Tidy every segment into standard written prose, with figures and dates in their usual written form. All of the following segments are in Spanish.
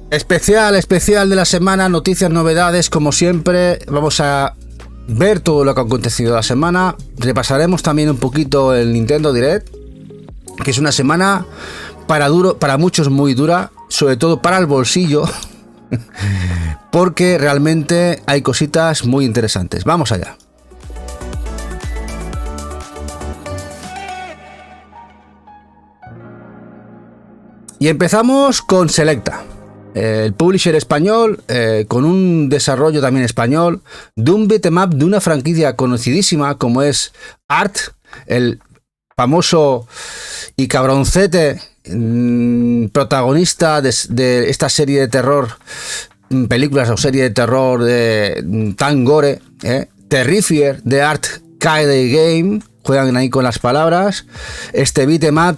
Especial de la semana, noticias, novedades, como siempre. Vamos a ver todo lo que ha acontecido la semana. Repasaremos también un poquito el Nintendo Direct, que es una semana para muchos muy dura, sobre todo para el bolsillo, porque realmente hay cositas muy interesantes. Vamos allá. Y empezamos con Selecta, el publisher español, con un desarrollo también español, de un beat'em up de una franquicia conocidísima como es Art, el famoso y cabroncete protagonista de esta serie de terror, películas o serie de terror de tan gore, Terrifier de Art Cade Game, juegan ahí con las palabras. Este beat'em up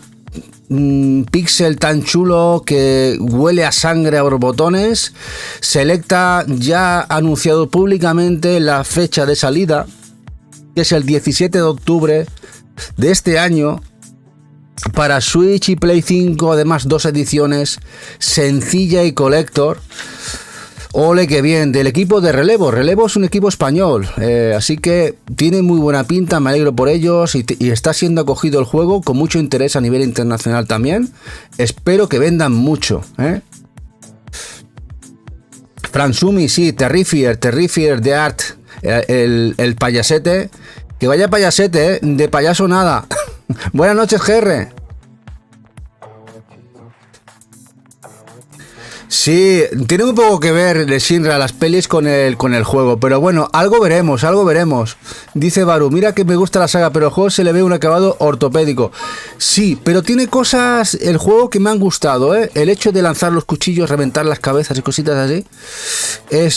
pixel tan chulo que huele a sangre a borbotones. Selecta ya ha anunciado públicamente la fecha de salida, que es el 17 de octubre de este año, para Switch y Play 5, además 2 ediciones, sencilla y collector. Ole, que bien, del equipo de Relevo. Relevo es un equipo español, así que tiene muy buena pinta, me alegro por ellos, y está siendo acogido el juego con mucho interés a nivel internacional también. Espero que vendan mucho, Fransumi, sí, Terrifier de Art, el payasete. Que vaya payasete, de payaso nada. Buenas noches, GR. Sí, tiene un poco que ver de Shinra las pelis con el juego, pero bueno, algo veremos. Dice Baru, mira que me gusta la saga, pero el juego se le ve un acabado ortopédico. Sí, pero tiene cosas, el juego, que me han gustado, El hecho de lanzar los cuchillos, reventar las cabezas y cositas así,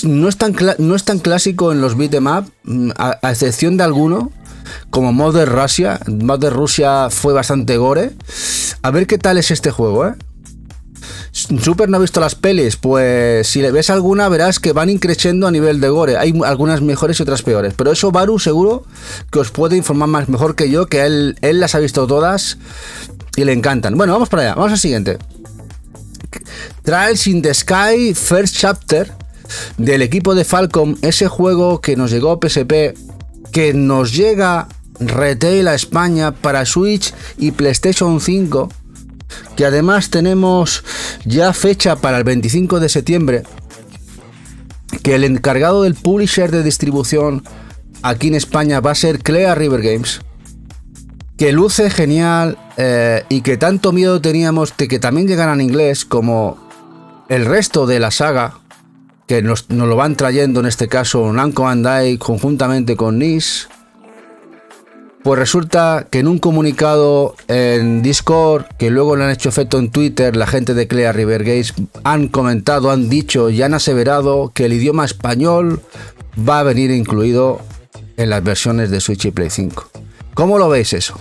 no es tan clásico en los beat'em up, a excepción de alguno, como Mother Russia. Mother Russia fue bastante gore. A ver qué tal es este juego, Super no ha visto las pelis, pues si le ves alguna verás que van increciendo a nivel de gore. Hay algunas mejores y otras peores, pero eso Baru seguro que os puede informar mejor que yo, que él las ha visto todas y le encantan. Bueno, vamos para allá, vamos al siguiente. Trials in the Sky First Chapter, del equipo de Falcom, ese juego que nos llegó a PSP, que nos llega retail a España para Switch y PlayStation 5, que además tenemos ya fecha para el 25 de septiembre, que el encargado del publisher de distribución aquí en España va a ser Clear River Games, que luce genial, y que tanto miedo teníamos de que también llegara en inglés como el resto de la saga, que nos lo van trayendo, en este caso Namco Bandai conjuntamente con NIS. Pues resulta que en un comunicado en Discord, que luego le han hecho efecto en Twitter, la gente de Clear River Games han comentado, han dicho y han aseverado que el idioma español va a venir incluido en las versiones de Switch y Play 5. ¿Cómo lo veis eso?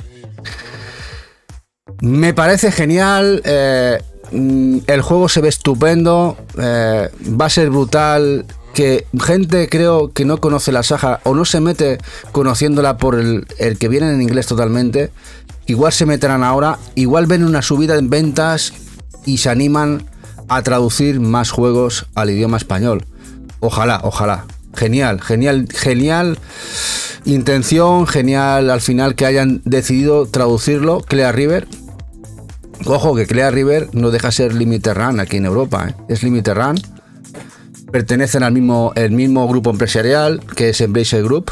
Me parece genial, el juego se ve estupendo, va a ser brutal. Que gente, creo, que no conoce la saga o no se mete conociéndola por el que viene en inglés totalmente, igual se meterán ahora, igual ven una subida en ventas y se animan a traducir más juegos al idioma español. Ojalá. Genial intención, genial al final que hayan decidido traducirlo. Clear River, ojo que Clear River no deja ser Limited Run aquí en Europa, es Limited Run. Pertenecen al mismo grupo empresarial, que es Embracer Group.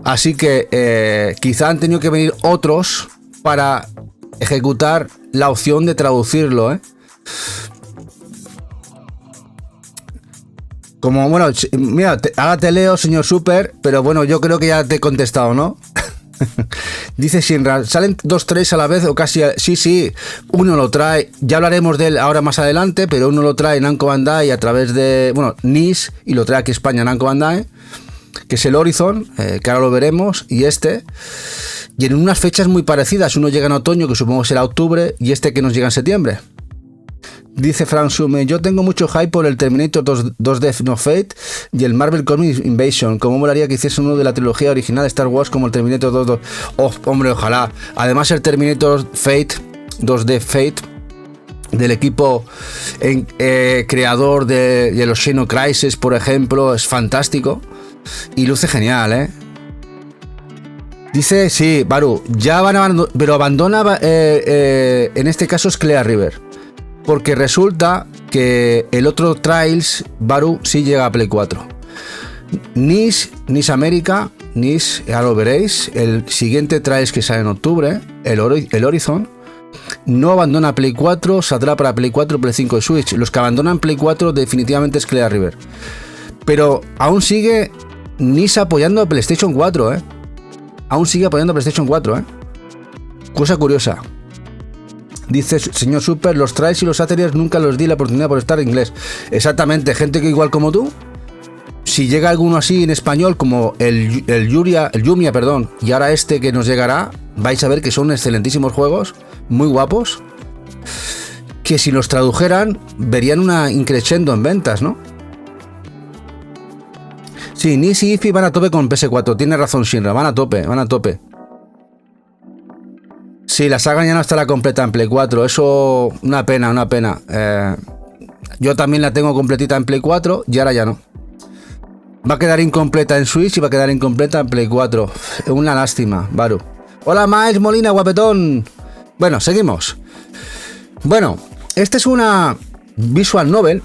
Así que quizá han tenido que venir otros para ejecutar la opción de traducirlo, Como, bueno, mira, ahora te leo, señor Super, pero bueno, yo creo que ya te he contestado, ¿no? Dice Shinra, ¿salen 2 trays a la vez o casi? Sí, uno lo trae, ya hablaremos de él ahora más adelante, pero uno lo trae Namco Bandai a través de, NIS, y lo trae aquí a España Namco Bandai, que es el Horizon, que ahora lo veremos, y en unas fechas muy parecidas. Uno llega en otoño, que supongo será octubre, y este que nos llega en septiembre. Dice Frank Sume, yo tengo mucho hype por el Terminator 2 Death No Fate y el Marvel Comics Invasion. Como molaría que hiciese uno de la trilogía original de Star Wars como el Terminator 2. Oh, hombre, ojalá. Además el Terminator Fate 2D Fate del equipo creador de los Xeno Crisis, por ejemplo, es fantástico y luce genial, ¿eh? Dice, sí, Baru, ya van a abandonar, pero abandona, en este caso es Clear River, porque resulta que el otro Trials, Baru, sí llega a Play 4. Nice América, Nice, ya lo veréis, el siguiente Trials que sale en octubre, el Horizon, no abandona Play 4, saldrá para Play 4, Play 5 y Switch. Los que abandonan Play 4 definitivamente es Clear River. Pero aún sigue Nice apoyando a PlayStation 4, ¿eh? Aún sigue apoyando a PlayStation 4, ¿eh? Cosa curiosa. Dice señor Super, los Trials y los Ateliers nunca los di la oportunidad por estar en inglés. Exactamente, gente que igual como tú, si llega alguno así en español como el Yumia, perdón, y ahora este que nos llegará, vais a ver que son excelentísimos juegos, muy guapos, que si los tradujeran verían una increciendo en ventas, ¿no? Sí, Nice y Ify van a tope con PS4, tiene razón Shinra, van a tope. Sí, la saga ya no estará completa en Play 4, eso una pena. Yo también la tengo completita en Play 4 y ahora ya no. Va a quedar incompleta en Switch y va a quedar incompleta en Play 4. Una lástima, Baru. Hola Miles Molina, guapetón. Bueno, seguimos. Bueno, esta es una visual novel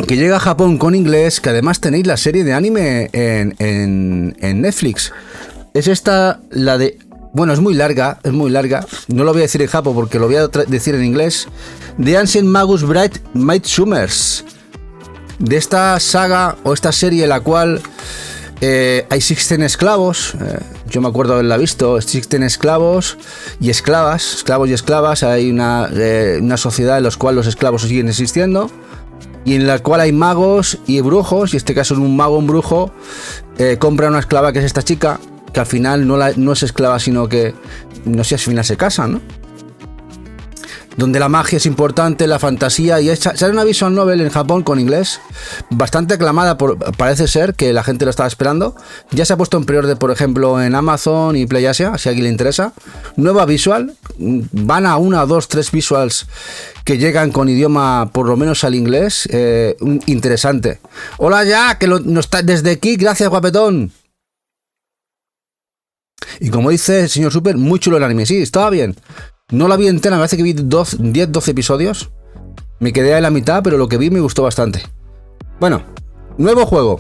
que llega a Japón con inglés, que además tenéis la serie de anime en Netflix. Es esta, la de... Bueno, es muy larga. No lo voy a decir en japo porque lo voy a decir en inglés. The Ancient Magus Bright Midsummers. De esta saga o esta serie en la cual hay 16 esclavos. Yo me acuerdo haberla visto. 16 esclavos y esclavas. Hay una sociedad en la cual los esclavos siguen existiendo. Y en la cual hay magos y brujos, y en este caso es un mago, un brujo, compra una esclava que es esta chica, que al final no es esclava, sino que, no sé, al final se casan, ¿no? Donde la magia es importante, la fantasía, y sale una visual novel en Japón con inglés, bastante aclamada, parece ser que la gente lo estaba esperando. Ya se ha puesto en pre-order, por ejemplo, en Amazon y PlayAsia, si a alguien le interesa. Nueva visual, van a 1, 2, 3 visuals que llegan con idioma, por lo menos al inglés, interesante. Hola ya, que no está desde aquí, gracias guapetón. Y como dice el señor Super, muy chulo el anime, sí, estaba bien. No la vi entera, me parece que vi 10-12 episodios. Me quedé a la mitad, pero lo que vi me gustó bastante. Bueno, nuevo juego.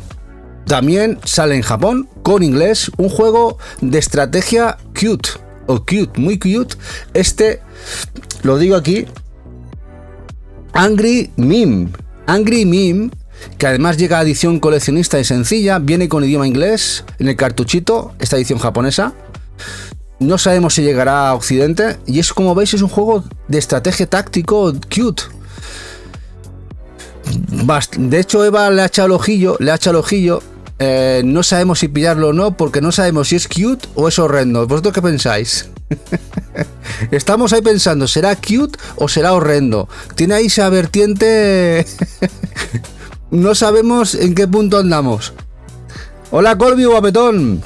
También sale en Japón, con inglés, un juego de estrategia muy cute. Este, lo digo aquí, Angry Meme, que además llega a edición coleccionista y sencilla, viene con idioma inglés en el cartuchito, esta edición japonesa. No sabemos si llegará a Occidente. Y es, como veis, es un juego de estrategia táctico cute. De hecho, Eva le ha echado el ojillo. No sabemos si pillarlo o no, porque no sabemos si es cute o es horrendo. ¿Vosotros qué pensáis? Estamos ahí pensando, ¿será cute o será horrendo? Tiene ahí esa vertiente. No sabemos en qué punto andamos. Hola Colby, guapetón.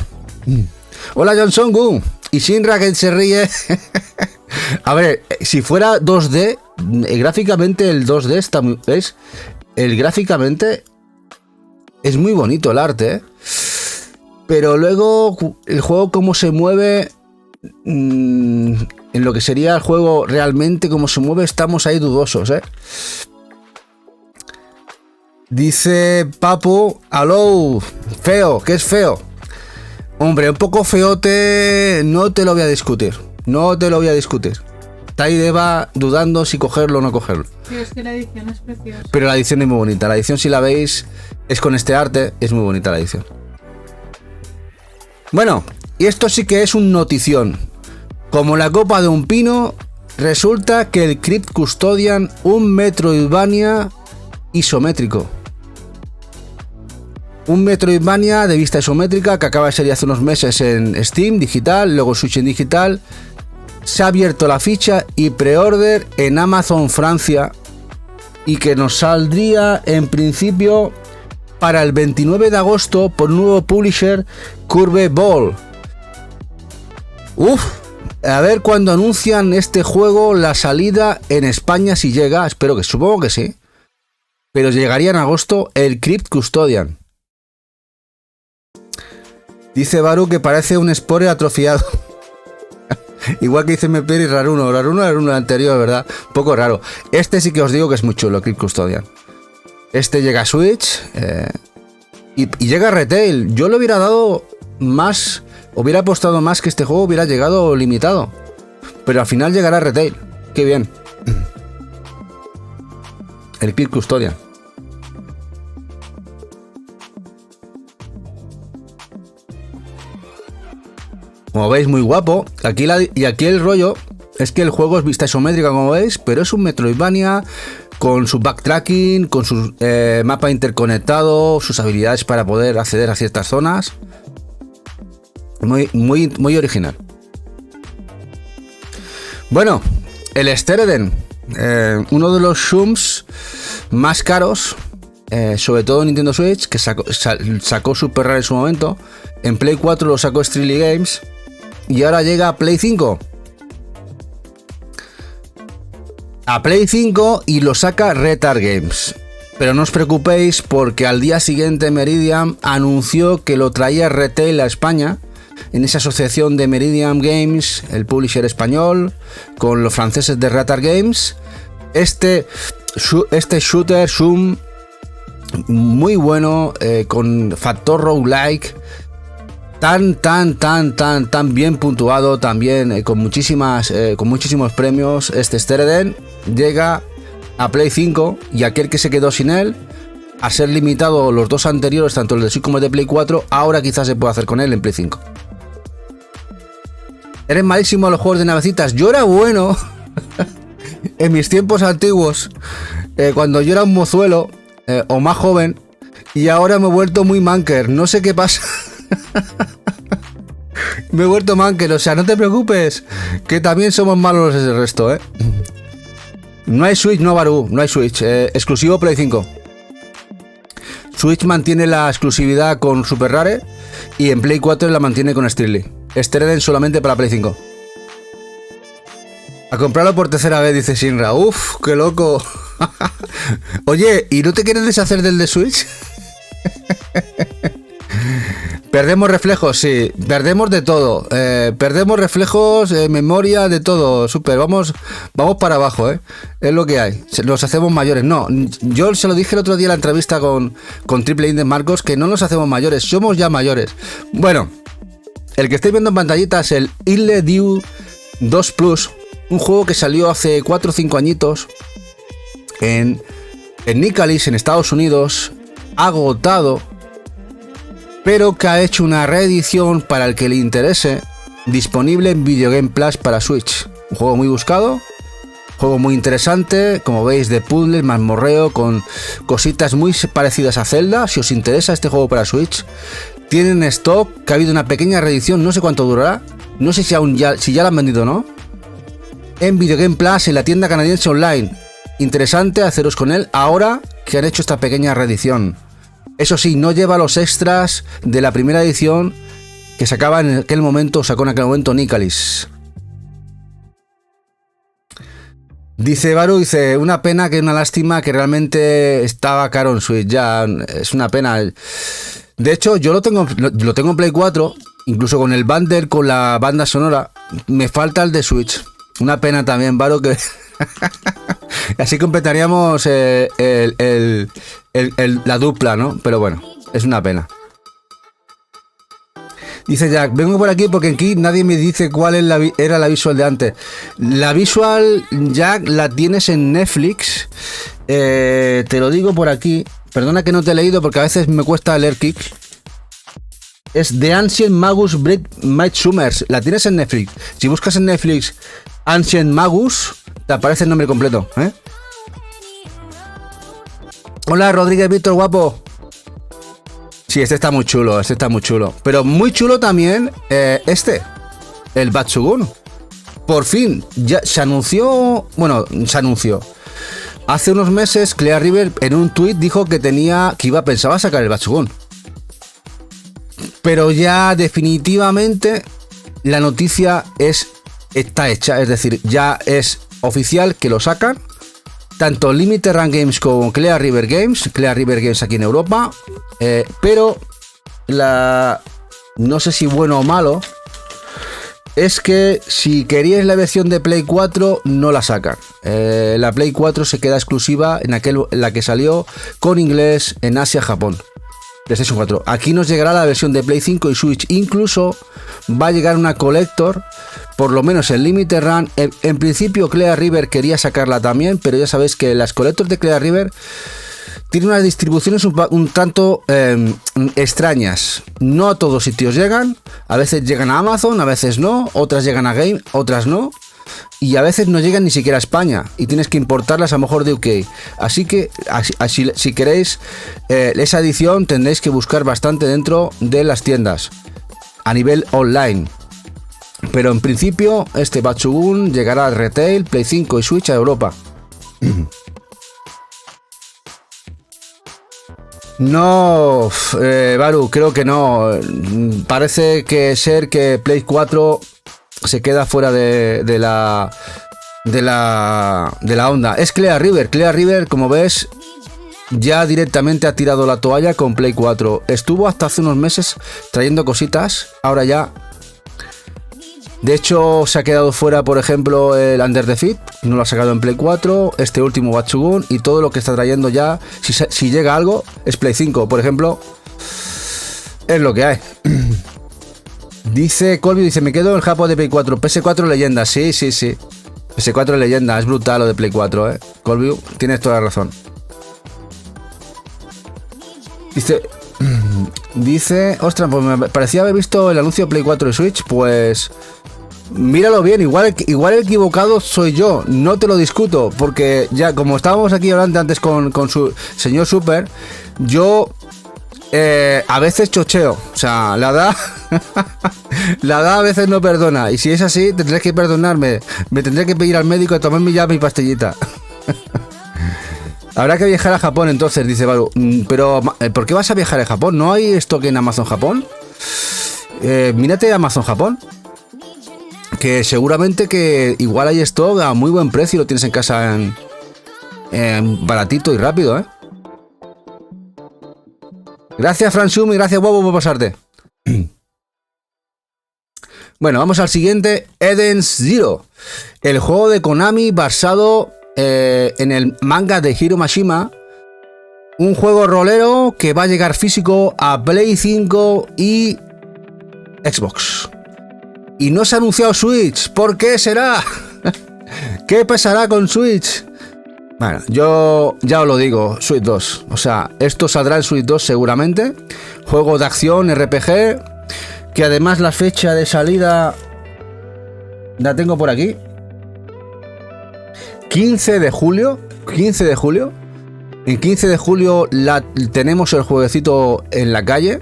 Hola Johnson Gu. Y Shinra, que se ríe. A ver, si fuera 2D, gráficamente el 2D está muy... ¿Ves? Gráficamente es muy bonito el arte, ¿eh? Pero luego el juego cómo se mueve, en lo que sería el juego realmente cómo se mueve, estamos ahí dudosos, ¿eh? Dice Papu, aló, feo, ¿qué es feo? Hombre, un poco feote, no te lo voy a discutir. Está ahí Eva dudando si cogerlo o no cogerlo. Pero es que la edición es preciosa. Pero la edición es muy bonita. La edición, si la veis, es con este arte, es muy bonita la edición. Bueno, y esto sí que es un notición. Como la copa de un pino, resulta que el Crypt Custodian, un Metroidvania isométrico. Un Metroidvania de vista isométrica que acaba de salir hace unos meses en Steam digital, luego Switch en digital. Se ha abierto la ficha y pre-order en Amazon Francia, y que nos saldría en principio para el 29 de agosto por un nuevo publisher, Curve Ball. A ver cuando anuncian este juego la salida en España, si llega, supongo que sí. Pero llegaría en agosto el Crypt Custodian. Dice Baru que parece un Spore atrofiado. Igual que dice Meper y Raruno el anterior, ¿verdad? Un poco raro. Este sí que os digo que es muy chulo, Crypt Custodian. Este llega a Switch y llega a retail. Yo le hubiera dado más, hubiera apostado más que este juego hubiera llegado limitado. Pero al final llegará a retail. Qué bien. El Crypt Custodian. Como veis, muy guapo. Aquí el rollo es que el juego es vista isométrica, como veis, pero es un Metroidvania con su backtracking, con su mapa interconectado, sus habilidades para poder acceder a ciertas zonas. Muy original. Bueno, el Stereden, uno de los Shums más caros, sobre todo en Nintendo Switch, que sacó Super Rare en su momento. En Play 4 lo sacó Strictly Games y ahora llega a Play 5. A Play 5 y lo saca Retard Games. Pero no os preocupéis porque al día siguiente Meridian anunció que lo traía Retail a España, en esa asociación de Meridian Games, el publisher español, con los franceses de Retard Games. Este shooter Zoom muy bueno, con factor roguelike, tan bien puntuado, también con muchísimos premios. Este Stereden llega a Play 5 y aquel que se quedó sin él, a ser limitado los dos anteriores, tanto el de Switch como el de Play 4, ahora quizás se puede hacer con él en Play 5. Eres malísimo a los juegos de navecitas. Yo era bueno en mis tiempos antiguos, cuando yo era un mozuelo o más joven, y ahora me he vuelto muy manker. No sé qué pasa. Me he vuelto manker, o sea, no te preocupes, que también somos malos el resto, ¿eh? No hay Switch, no, Baru, no hay Switch. Exclusivo Play 5. Switch mantiene la exclusividad con Super Rare y en Play 4 la mantiene con Strictly. Stereden solamente para Play 5. A comprarlo por tercera vez, dice Shinra. Uf, qué loco. Oye, ¿y no te quieres deshacer del de Switch? Perdemos reflejos, sí. Perdemos de todo. Perdemos reflejos, memoria, de todo. Súper, vamos para abajo, ¿eh? Es lo que hay. Nos hacemos mayores. No, yo se lo dije el otro día en la entrevista con Triple Index Marcos, que no nos hacemos mayores, somos ya mayores. Bueno, el que estáis viendo en pantallita es el Ile Dew 2 Plus, un juego que salió hace 4 o 5 añitos en Nicalis, en Estados Unidos, agotado, pero que ha hecho una reedición para el que le interese, disponible en Video Game Plus para Switch. Un juego muy buscado, juego muy interesante, como veis, de puzzles, mazmorreo, con cositas muy parecidas a Zelda. Si os interesa este juego para Switch, tienen stock, que ha habido una pequeña reedición, no sé cuánto durará, no sé si ya la han vendido o no, en Video Game Plus, en la tienda canadiense online. Interesante haceros con él ahora que han hecho esta pequeña reedición. Eso sí, no lleva los extras de la primera edición que sacó en aquel momento Nicalis. Dice Baru, una pena, que una lástima, que realmente estaba caro en Switch. Ya es una pena. De hecho, yo lo tengo en Play 4, incluso con el bundle, con la banda sonora. Me falta el de Switch. Una pena también, Baru, que así completaríamos la dupla, ¿no? Pero bueno, es una pena. Dice Jack, vengo por aquí porque aquí nadie me dice cuál era la visual de antes. La visual, Jack, la tienes en Netflix. Te lo digo por aquí. Perdona que no te he leído porque a veces me cuesta leer Kick. Es The Ancient Magus Break Might Summers. La tienes en Netflix. Si buscas en Netflix Ancient Magus, te aparece el nombre completo, ¿eh? Hola, Rodríguez Víctor, guapo. Sí, este está muy chulo, Pero muy chulo también el Batsugun. Por fin, ya se anunció. Hace unos meses, Clea River en un tweet dijo que pensaba sacar el Batsugun. Pero ya definitivamente la noticia es está hecha, es decir, ya es oficial que lo sacan. Tanto Limited Run Games como Clear River Games aquí en Europa, pero no sé si bueno o malo, es que si queríais la versión de Play 4 no la sacan. La Play 4 se queda exclusiva en la que salió con inglés en Asia, Japón. PlayStation 4. Aquí nos llegará la versión de Play 5 y Switch. Incluso va a llegar una Collector, por lo menos en Limited Run. En principio Clear River quería sacarla también, pero ya sabéis que las Collectors de Clear River tienen unas distribuciones un tanto extrañas. No a todos sitios llegan. A veces llegan a Amazon, a veces no. Otras llegan a Game, otras no. Y a veces no llegan ni siquiera a España y tienes que importarlas a lo mejor de UK. Así que si queréis esa edición tendréis que buscar bastante dentro de las tiendas a nivel online. Pero en principio este Bachugún llegará al retail, Play 5 y Switch a Europa. No, Baru, creo que no. Parece que Play 4 se queda fuera de la onda. Es Clear River, como ves, ya directamente ha tirado la toalla con Play 4. Estuvo hasta hace unos meses trayendo cositas, ahora ya. De hecho, se ha quedado fuera, por ejemplo, el Under the Feet, no lo ha sacado en Play 4, este último Bachugún, y todo lo que está trayendo ya, si llega algo, es Play 5, por ejemplo, es lo que hay. Dice Colby, me quedo en el Japón de Play 4, PS4 leyenda, sí. PS4 leyenda, es brutal lo de Play 4, Colby, tienes toda la razón. Dice, ostras, pues me parecía haber visto el anuncio de Play 4 y Switch, pues míralo bien, igual el equivocado soy yo, no te lo discuto, porque ya como estábamos aquí hablando antes con su señor Super, yo a veces chocheo, o sea, la edad a veces no perdona, y si es así tendré que perdonarme, me tendré que pedir al médico a tomarme ya mi pastillita. Habrá que viajar a Japón entonces, dice Baru. Pero, ¿por qué vas a viajar a Japón? ¿No hay stock en Amazon Japón? Mírate Amazon Japón, que seguramente que igual hay stock a muy buen precio y lo tienes en casa en baratito y rápido, Gracias, Fransum, y gracias, Bobo, por pasarte. Bueno, vamos al siguiente, Eden's Zero. El juego de Konami basado en el manga de Hiro Mashima. Un juego rolero que va a llegar físico a Play 5 y Xbox. Y no se ha anunciado Switch. ¿Por qué será? ¿Qué pasará con Switch? Bueno, yo ya os lo digo, Switch 2. O sea, esto saldrá en Switch 2 seguramente. Juego de acción, RPG. Que además la fecha de salida la tengo por aquí. 15 de julio. En 15 de julio tenemos el jueguecito en la calle.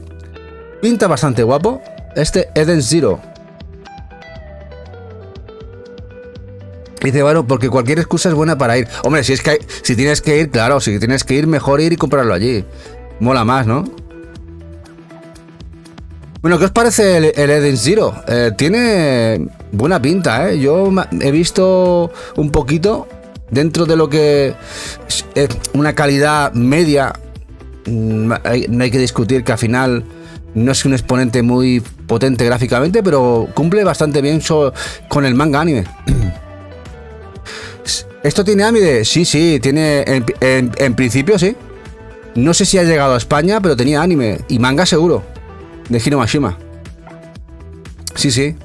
Pinta bastante guapo. Este Eden's Zero. Dice, bueno, porque cualquier excusa es buena para ir. Hombre, si tienes que ir, claro, si tienes que ir, mejor ir y comprarlo allí. Mola más, ¿no? Bueno, ¿qué os parece el Eden's Zero? Tiene buena pinta, Yo he visto un poquito dentro de lo que es una calidad media. No hay que discutir que al final no es un exponente muy potente gráficamente, pero cumple bastante bien con el manga anime. ¿Esto tiene anime? Sí, tiene. En principio sí. No sé si ha llegado a España, pero tenía anime y manga seguro. De Hiro Mashima. Sí.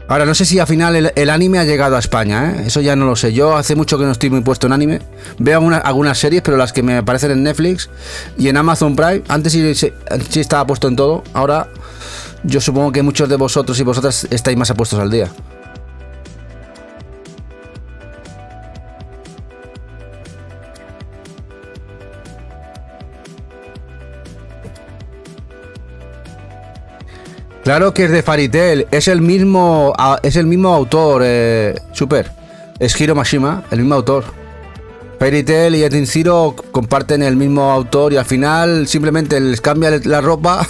Ahora, no sé si al final el anime ha llegado a España, Eso ya no lo sé. Yo hace mucho que no estoy muy puesto en anime. Veo algunas series, pero las que me aparecen en Netflix y en Amazon Prime. Antes sí estaba puesto en todo. Ahora, yo supongo que muchos de vosotros y vosotras estáis más apuestos al día. Claro que es de Fairy Tail, es el mismo autor, Super. Es Hiro Mashima, el mismo autor. Fairy Tail y Eden's Zero comparten el mismo autor y al final simplemente les cambia la ropa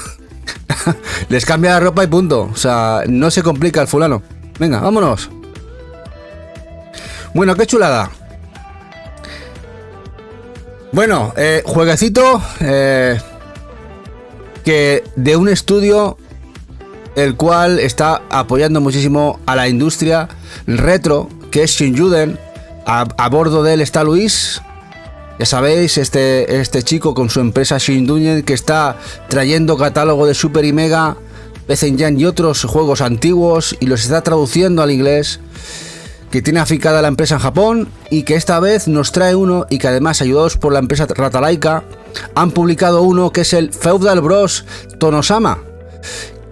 Les cambia la ropa y punto. O sea, no se complica el fulano. Venga, vámonos. Bueno, qué chulada. Bueno, jueguecito que de un estudio el cual está apoyando muchísimo a la industria retro, que es Shinjuden. A bordo de él está Luis. Ya sabéis, este chico con su empresa Shinjuden, que está trayendo catálogo de Super y Mega, Bezenjan y otros juegos antiguos y los está traduciendo al inglés, que tiene aficada la empresa en Japón y que esta vez nos trae uno y que además, ayudados por la empresa Ratalaika, han publicado uno que es el Feudal Bros Tonosama,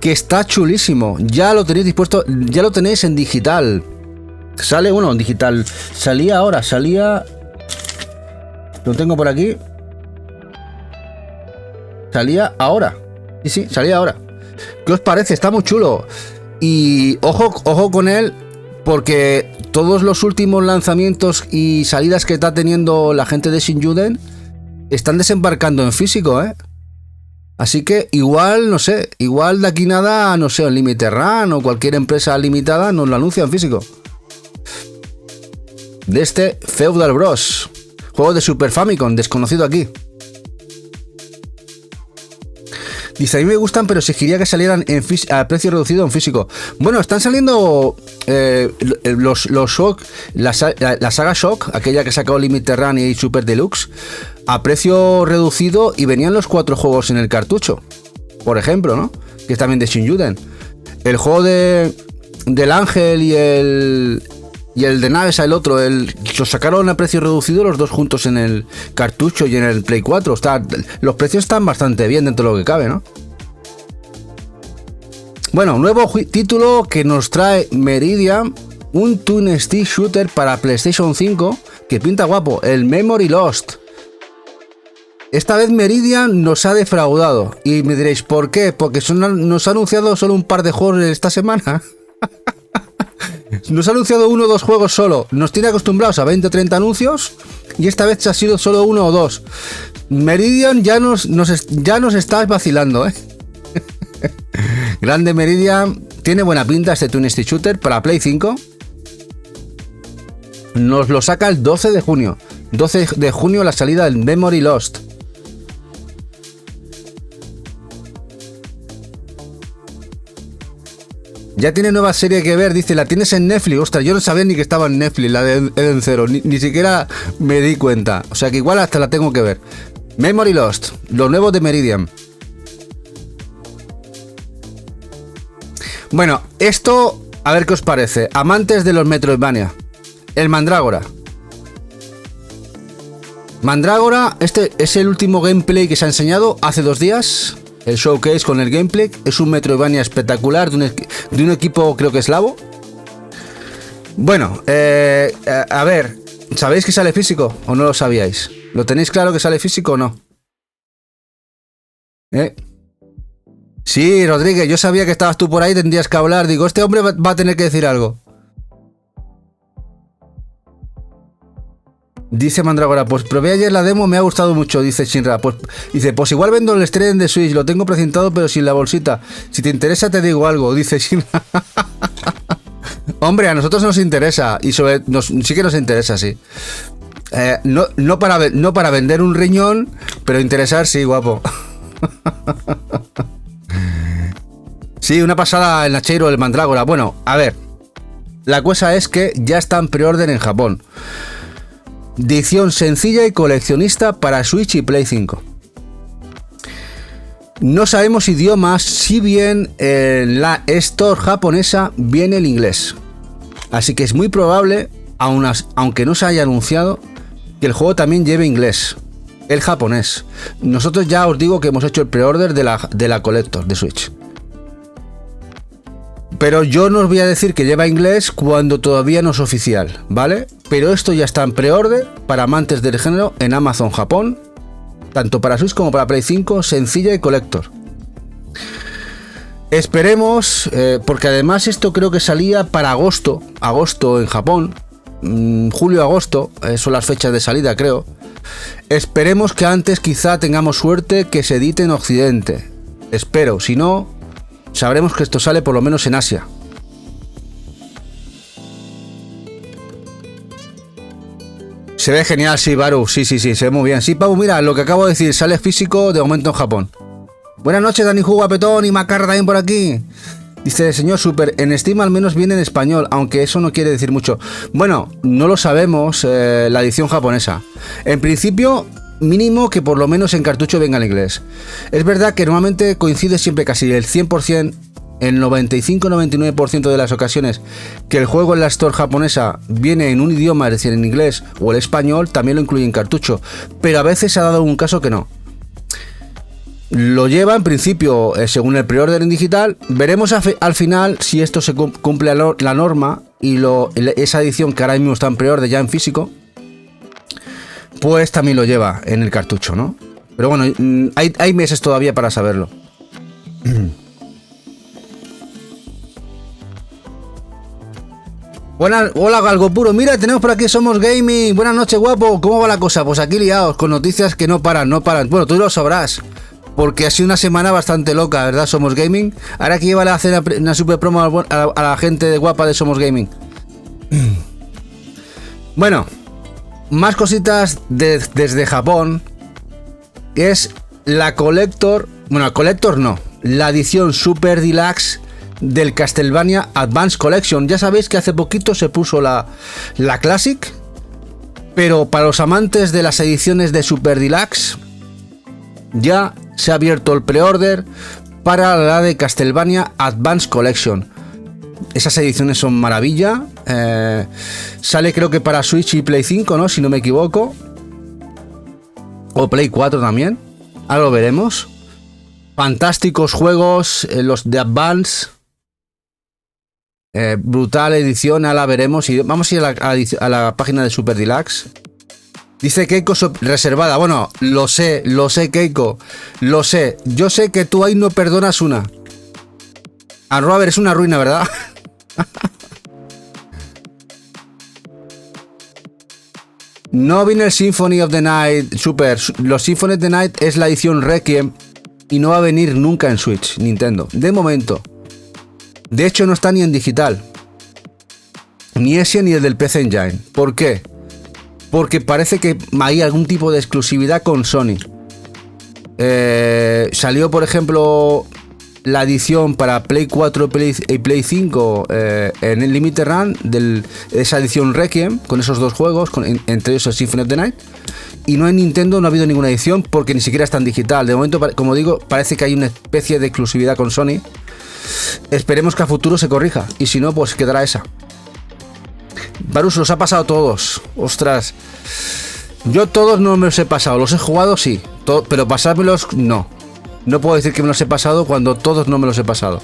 que está chulísimo. Ya lo tenéis dispuesto, ya lo tenéis en digital. Sale uno en digital. Salía... Lo tengo por aquí. Salía ahora. Sí, salía ahora. ¿Qué os parece? Está muy chulo. Y ojo con él, porque todos los últimos lanzamientos y salidas que está teniendo la gente de Shinjuden están desembarcando en físico, ¿eh? Así que igual, no sé, igual de aquí nada, no sé, en Limited Run o cualquier empresa limitada nos lo anuncia en físico. De este Feudal Bros. Juego de Super Famicom, desconocido aquí. Dice, a mí me gustan, pero exigiría que salieran a precio reducido en físico. Bueno, están saliendo los Shock, la saga Shock, aquella que sacó Limited Run y Super Deluxe, a precio reducido, y venían los 4 juegos en el cartucho, por ejemplo, ¿no? Que es también de Shinjuden. El juego del Ángel y el de naves, el otro, los sacaron a precio reducido los dos juntos en el cartucho y en el Play 4. Los precios están bastante bien dentro de lo que cabe, ¿no? Bueno, nuevo título que nos trae Meridian, un Twin Stick Shooter para PlayStation 5 que pinta guapo, el Memory Lost. Esta vez Meridian nos ha defraudado y me diréis, ¿por qué? Porque nos ha anunciado solo un par de juegos esta semana. Nos ha anunciado 1 o 2 juegos solo. Nos tiene acostumbrados a 20 o 30 anuncios y esta vez ha sido solo 1 o 2. Meridian ya nos estás vacilando, ¿eh? Grande Meridian. Tiene buena pinta este Twin Stick Shooter para Play 5. Nos lo saca el 12 de junio. 12 de junio la salida del Memory Lost. Ya tiene nueva serie que ver, dice, la tienes en Netflix. Ostras, yo no sabía ni que estaba en Netflix, la de Eden Zero, ni siquiera me di cuenta. O sea que igual hasta la tengo que ver. Memory Lost, lo nuevo de Meridian. Bueno, esto, a ver qué os parece. Amantes de los Metroidvania. El Mandrágora. Mandrágora, este es el último gameplay que se ha enseñado hace 2 días. El showcase con el gameplay. Es un Metroidvania espectacular de un equipo, creo que eslavo. Bueno, a ver, ¿sabéis que sale físico o no lo sabíais? ¿Lo tenéis claro que sale físico o no? Sí, Rodríguez, yo sabía que estabas tú por ahí, tendrías que hablar. Digo, este hombre va a tener que decir algo. Dice Mandrágora, pues probé ayer la demo, me ha gustado mucho, dice Shinra. Pues igual vendo el stream de Switch, lo tengo precintado pero sin la bolsita. Si te interesa te digo algo, dice Shinra. Hombre, a nosotros nos interesa, y sí que nos interesa, sí. No para vender un riñón, pero interesar, sí, guapo. Sí, una pasada el Nacheiro, el Mandrágora. Bueno, a ver, la cosa es que ya está en preorden en Japón. Edición sencilla y coleccionista para Switch y Play 5. No sabemos idiomas, si bien en la Store japonesa viene el inglés. Así que es muy probable, aunque no se haya anunciado, que el juego también lleve inglés, el japonés. Nosotros ya os digo que hemos hecho el pre-order de la Collector de Switch. Pero yo no os voy a decir que lleva inglés cuando todavía no es oficial, ¿vale? Pero esto ya está en pre-order para amantes del género en Amazon Japón, tanto para Switch como para Play 5, sencilla y Collector. Esperemos, porque además esto creo que salía para agosto en Japón, julio-agosto, son las fechas de salida, creo. Esperemos que antes quizá tengamos suerte que se edite en Occidente. Espero, si no, sabremos que esto sale por lo menos en Asia. Se ve genial, sí, Baru. Sí, se ve muy bien. Sí, Pau, mira, lo que acabo de decir, sale físico de momento en Japón. Buenas noches, Dani Ju, Guapetón y Macarra también por aquí. Dice, señor Super, en Steam al menos viene en español, aunque eso no quiere decir mucho. Bueno, no lo sabemos, la edición japonesa. En principio, mínimo que por lo menos en cartucho venga en inglés. Es verdad que normalmente coincide siempre casi el 100%, el 95-99% de las ocasiones que el juego en la Store japonesa viene en un idioma, es decir, en inglés o el español, también lo incluye en cartucho. Pero a veces se ha dado un caso que no. Lo lleva en principio según el preorden en digital. Veremos al final si esto se cumple la norma y esa edición que ahora mismo está en preorden ya en físico, pues también lo lleva en el cartucho, ¿no? Pero bueno, hay meses todavía para saberlo. Hola Galgo Puro, mira, tenemos por aquí Somos Gaming. Buenas noches, guapo, ¿cómo va la cosa? Pues aquí liados, con noticias que no paran. Bueno, tú lo sabrás, porque ha sido una semana bastante loca, ¿verdad? Somos Gaming. Ahora que iba a hacer una super promo a la gente guapa de Somos Gaming. Bueno, más cositas desde Japón. Es la Collector. Bueno, Collector no, la edición Super Deluxe del Castlevania Advance Collection. Ya sabéis que hace poquito se puso la Classic, pero para los amantes de las ediciones de Super Deluxe ya se ha abierto el pre-order para la de Castlevania Advance Collection. Esas ediciones son maravilla. Sale creo que para Switch y Play 5, ¿no? Si no me equivoco. O Play 4 también. Ahora lo veremos. Fantásticos juegos, los de Advance. Brutal edición, ahora la veremos. Y vamos a ir a la página de Super Deluxe. Dice Keiko reservada. Bueno, lo sé, Keiko. Lo sé. Yo sé que tú ahí no perdonas una. A Robert es una ruina, ¿verdad? No viene el Symphony of the Night Super. Los Symphony of the Night es la edición Requiem y no va a venir nunca en Switch, Nintendo. De momento. De hecho, no está ni en digital. Ni ese ni el del PC Engine. ¿Por qué? Porque parece que hay algún tipo de exclusividad con Sony. Salió, por ejemplo, la edición para Play 4 y Play 5 en el Limited Run de esa edición Requiem, con esos dos juegos, entre ellos el Symphony of the Night. Y no en Nintendo no ha habido ninguna edición porque ni siquiera está en digital. De momento, como digo, parece que hay una especie de exclusividad con Sony. Esperemos que a futuro se corrija. Y si no, pues quedará esa. Varus, los ha pasado a todos. Ostras. Yo todos no me los he pasado. Los he jugado, sí. Pero pasármelos, no. No puedo decir que me los he pasado cuando todos no me los he pasado.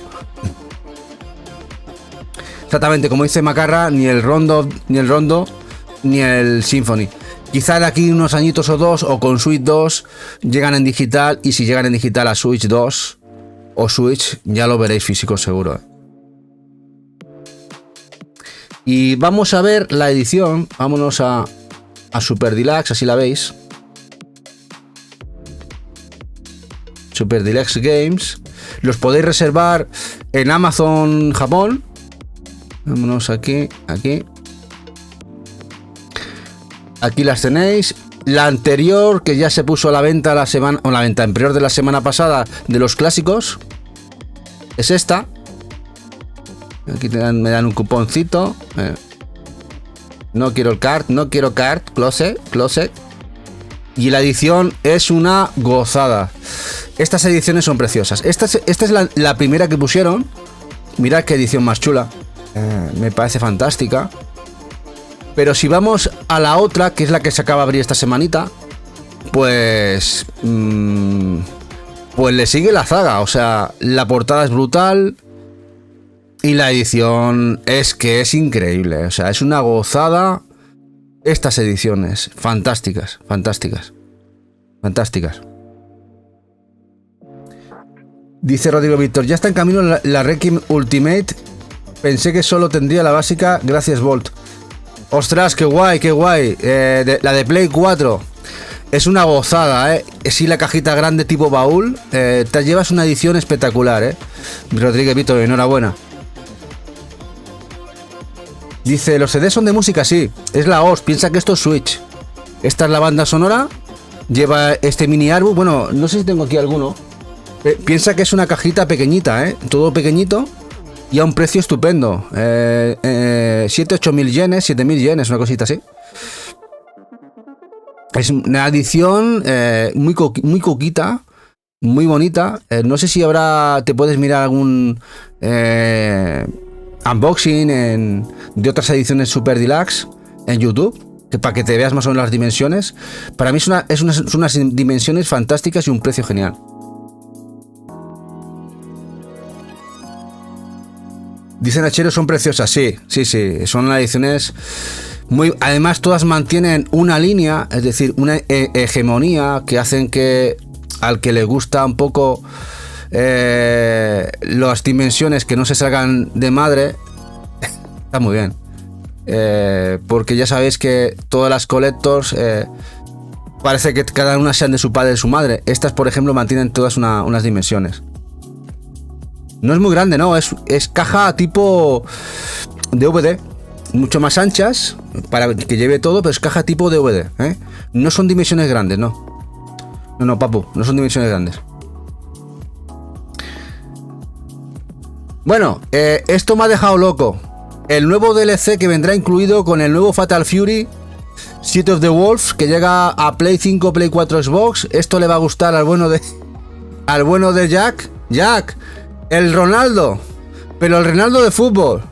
Exactamente, como dice Macarra, ni el Rondo, ni el Symphony. Quizá de aquí unos añitos o dos, o con Switch 2, llegan en digital. Y si llegan en digital a Switch 2 o Switch, ya lo veréis físico seguro. Y vamos a ver la edición. Vámonos a Super Deluxe, así la veis. Super Deluxe Games. Los podéis reservar en Amazon Japón. Vámonos aquí. Aquí las tenéis. La anterior, que ya se puso a la venta en prior de la semana pasada, de los clásicos, es esta. Aquí me dan un cuponcito. No quiero el card, close. Y la edición es una gozada. Estas ediciones son preciosas. Esta es la primera que pusieron. Mirad qué edición más chula. Me parece fantástica. Pero si vamos a la otra, que es la que se acaba de abrir esta semanita, pues le sigue la zaga. O sea, la portada es brutal y la edición es increíble. O sea, es una gozada. Estas ediciones, fantásticas. Dice Rodrigo Víctor, ya está en camino la Requiem Ultimate. Pensé que solo tendría la básica, gracias Volt. Ostras, qué guay. La de Play 4. Es una gozada, ¿eh? Sí, la cajita grande tipo baúl. Te llevas una edición espectacular, ¿eh? Rodríguez Vito, enhorabuena. Dice, los CDs son de música, sí. Es la OS, piensa que esto es Switch. Esta es la banda sonora. Lleva este mini artbook. Bueno, no sé si tengo aquí alguno. Piensa que es una cajita pequeñita, ¿eh? Todo pequeñito. Y a un precio estupendo. 7-8 mil yenes, 7 mil yenes, una cosita así. Es una edición muy coquita, muy bonita. No sé si te puedes mirar algún unboxing de otras ediciones Super Deluxe en YouTube, para que te veas más o menos las dimensiones. Para mí son unas dimensiones fantásticas y un precio genial. Dicen Nachero, son preciosas, sí, son las ediciones además todas mantienen una línea, es decir, una hegemonía que hacen que al que le gusta un poco las dimensiones que no se salgan de madre, está muy bien. Porque ya sabéis que todas las collectors parece que cada una sean de su padre y de su madre. Estas, por ejemplo, mantienen todas unas dimensiones. No es muy grande, no, es caja tipo DVD, mucho más anchas para que lleve todo, pero es caja tipo DVD, ¿eh? No son dimensiones grandes, no. No, papu, no son dimensiones grandes. Bueno, esto me ha dejado loco. El nuevo DLC que vendrá incluido con el nuevo Fatal Fury City of the Wolves, que llega a Play 5, Play 4, Xbox. Esto le va a gustar al bueno de Jack, el Ronaldo, pero el Ronaldo de fútbol,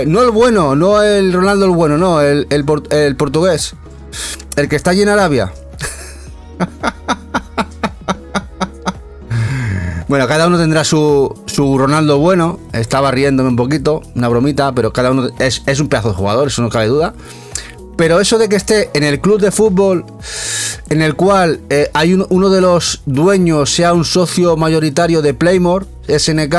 no el bueno, no el Ronaldo el bueno, no, el portugués, el que está allí en Arabia. Bueno, cada uno tendrá su Ronaldo bueno. Estaba riéndome un poquito, una bromita, pero cada uno es un pedazo de jugador, eso no cabe duda. Pero eso de que esté en el club de fútbol en el cual hay uno de los dueños sea un socio mayoritario de Playmore, SNK,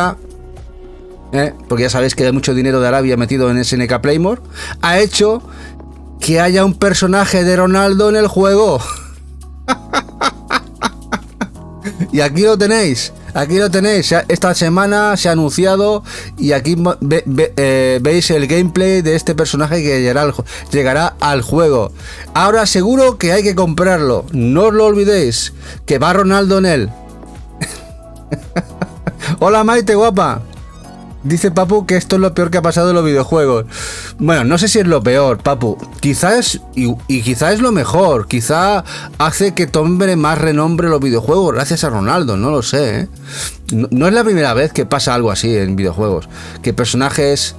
porque ya sabéis que hay mucho dinero de Arabia metido en SNK Playmore, ha hecho que haya un personaje de Ronaldo en el juego. Y aquí lo tenéis. Esta semana se ha anunciado y aquí veis el gameplay de este personaje que llegará al juego. Ahora seguro que hay que comprarlo. No os lo olvidéis, que va Ronaldo en él. Hola Maite, guapa. Dice Papu que esto es lo peor que ha pasado en los videojuegos. Bueno, no sé si es lo peor, Papu. Quizás quizá es lo mejor. Quizá hace que tome más renombre los videojuegos gracias a Ronaldo. No lo sé, ¿eh? No es la primera vez que pasa algo así en videojuegos. Que personajes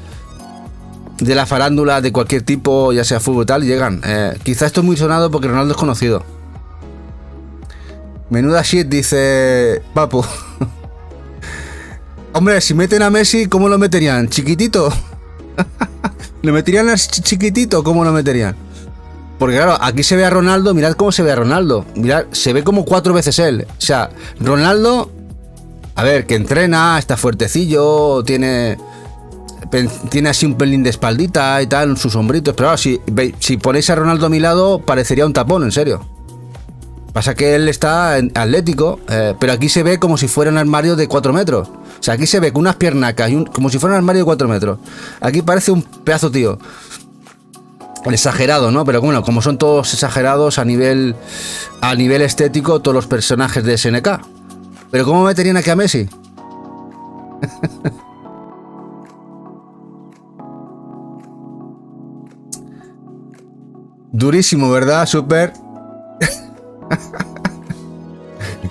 de la farándula de cualquier tipo, ya sea fútbol y tal, llegan. Quizá esto es muy sonado porque Ronaldo es conocido. Menuda shit, dice Papu. Hombre, si meten a Messi, ¿cómo lo meterían? ¿Chiquitito? ¿Lo meterían chiquitito? ¿Cómo lo meterían? Porque claro, aquí se ve a Ronaldo, mirad cómo se ve a Ronaldo. Mirad, se ve como 4 veces él. O sea, Ronaldo, a ver, que entrena, está fuertecillo, tiene así un pelín de espaldita y tal, sus hombritos. Pero claro, si ponéis a Ronaldo a mi lado, parecería un tapón, en serio. Pasa que él está atlético, pero aquí se ve como si fuera un armario de 4 metros. O sea, aquí se ve con unas piernacas como si fuera un armario de 4 metros. Aquí parece un pedazo tío. Exagerado, ¿no? Pero bueno, como son todos exagerados a nivel estético, todos los personajes de SNK. Pero ¿cómo meterían aquí a Messi? Durísimo, ¿verdad? Súper.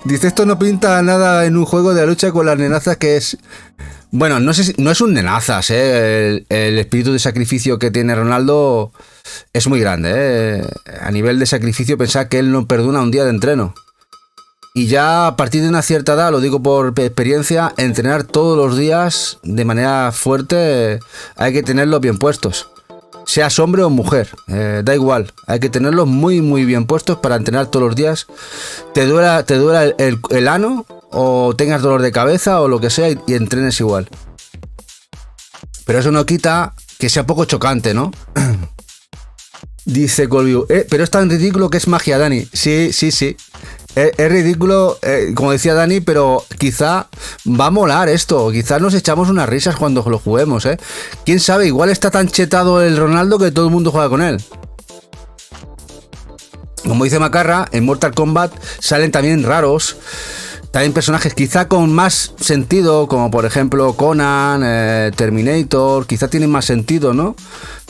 Dice, esto no pinta nada en un juego de lucha con las nenazas que es... Bueno, no sé si... No es un nenazas, ¿eh? El espíritu de sacrificio que tiene Ronaldo es muy grande, ¿eh? A nivel de sacrificio, pensad que él no perdona un día de entreno. Y ya a partir de una cierta edad, lo digo por experiencia, entrenar todos los días de manera fuerte hay que tenerlos bien puestos. Seas hombre o mujer, da igual, hay que tenerlos muy muy bien puestos para entrenar todos los días. Te duela el ano o tengas dolor de cabeza o lo que sea y entrenes igual. Pero eso no quita que sea poco chocante, ¿no? Dice Colview, pero es tan ridículo que es magia, Dani. Sí. Es ridículo, como decía Dani, pero quizá va a molar esto. Quizá nos echamos unas risas cuando lo juguemos, ¿eh? Quién sabe, igual está tan chetado el Ronaldo que todo el mundo juega con él. Como dice Macarra, en Mortal Kombat salen también raros. También personajes quizá con más sentido, como por ejemplo Conan, Terminator, quizá tienen más sentido, ¿no?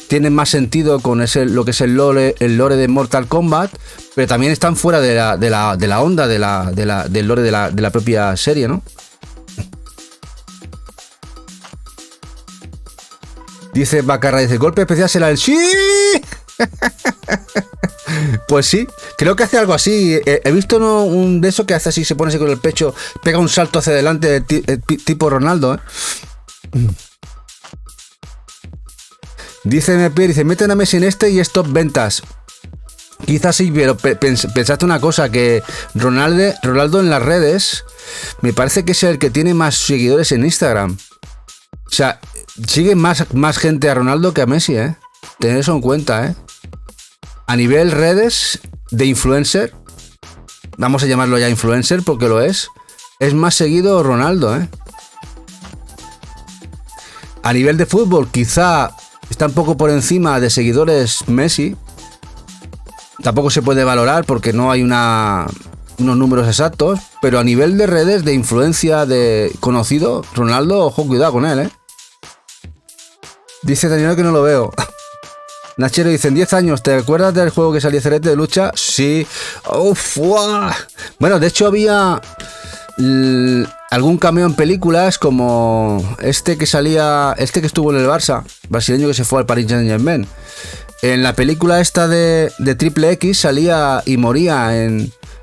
Tienen más sentido con lo que es el lore de Mortal Kombat, pero también están fuera de la onda del lore de la propia serie, ¿no? Dice Bacarra, dice, golpe especial será el ¡sí! Pues sí, creo que hace algo así. He visto un de esos que hace así, se pone así con el pecho, pega un salto hacia adelante tipo Ronaldo, ¿eh? Dice MP, dice, meten a Messi en este y es top ventas. Quizás sí, pero pensaste una cosa, que Ronaldo en las redes me parece que es el que tiene más seguidores en Instagram. O sea, sigue más gente a Ronaldo que a Messi, ¿eh? Tened eso en cuenta, ¿eh? A nivel redes de influencer, vamos a llamarlo ya influencer porque lo es más seguido Ronaldo, ¿eh? A nivel de fútbol, quizá está un poco por encima de seguidores Messi. Tampoco se puede valorar porque no hay unos números exactos, pero a nivel de redes, de influencia, de conocido, Ronaldo, ojo, cuidado con él, ¿eh? Dice Daniel que no lo veo. Nachero dice, en 10 años, ¿te acuerdas del juego que salía Cerete de lucha? Sí. Uf, ¡uah! Bueno, de hecho había algún cameo en películas como este que estuvo en el Barça, brasileño que se fue al Paris Saint-Germain. En la película esta de Triple X salía y moría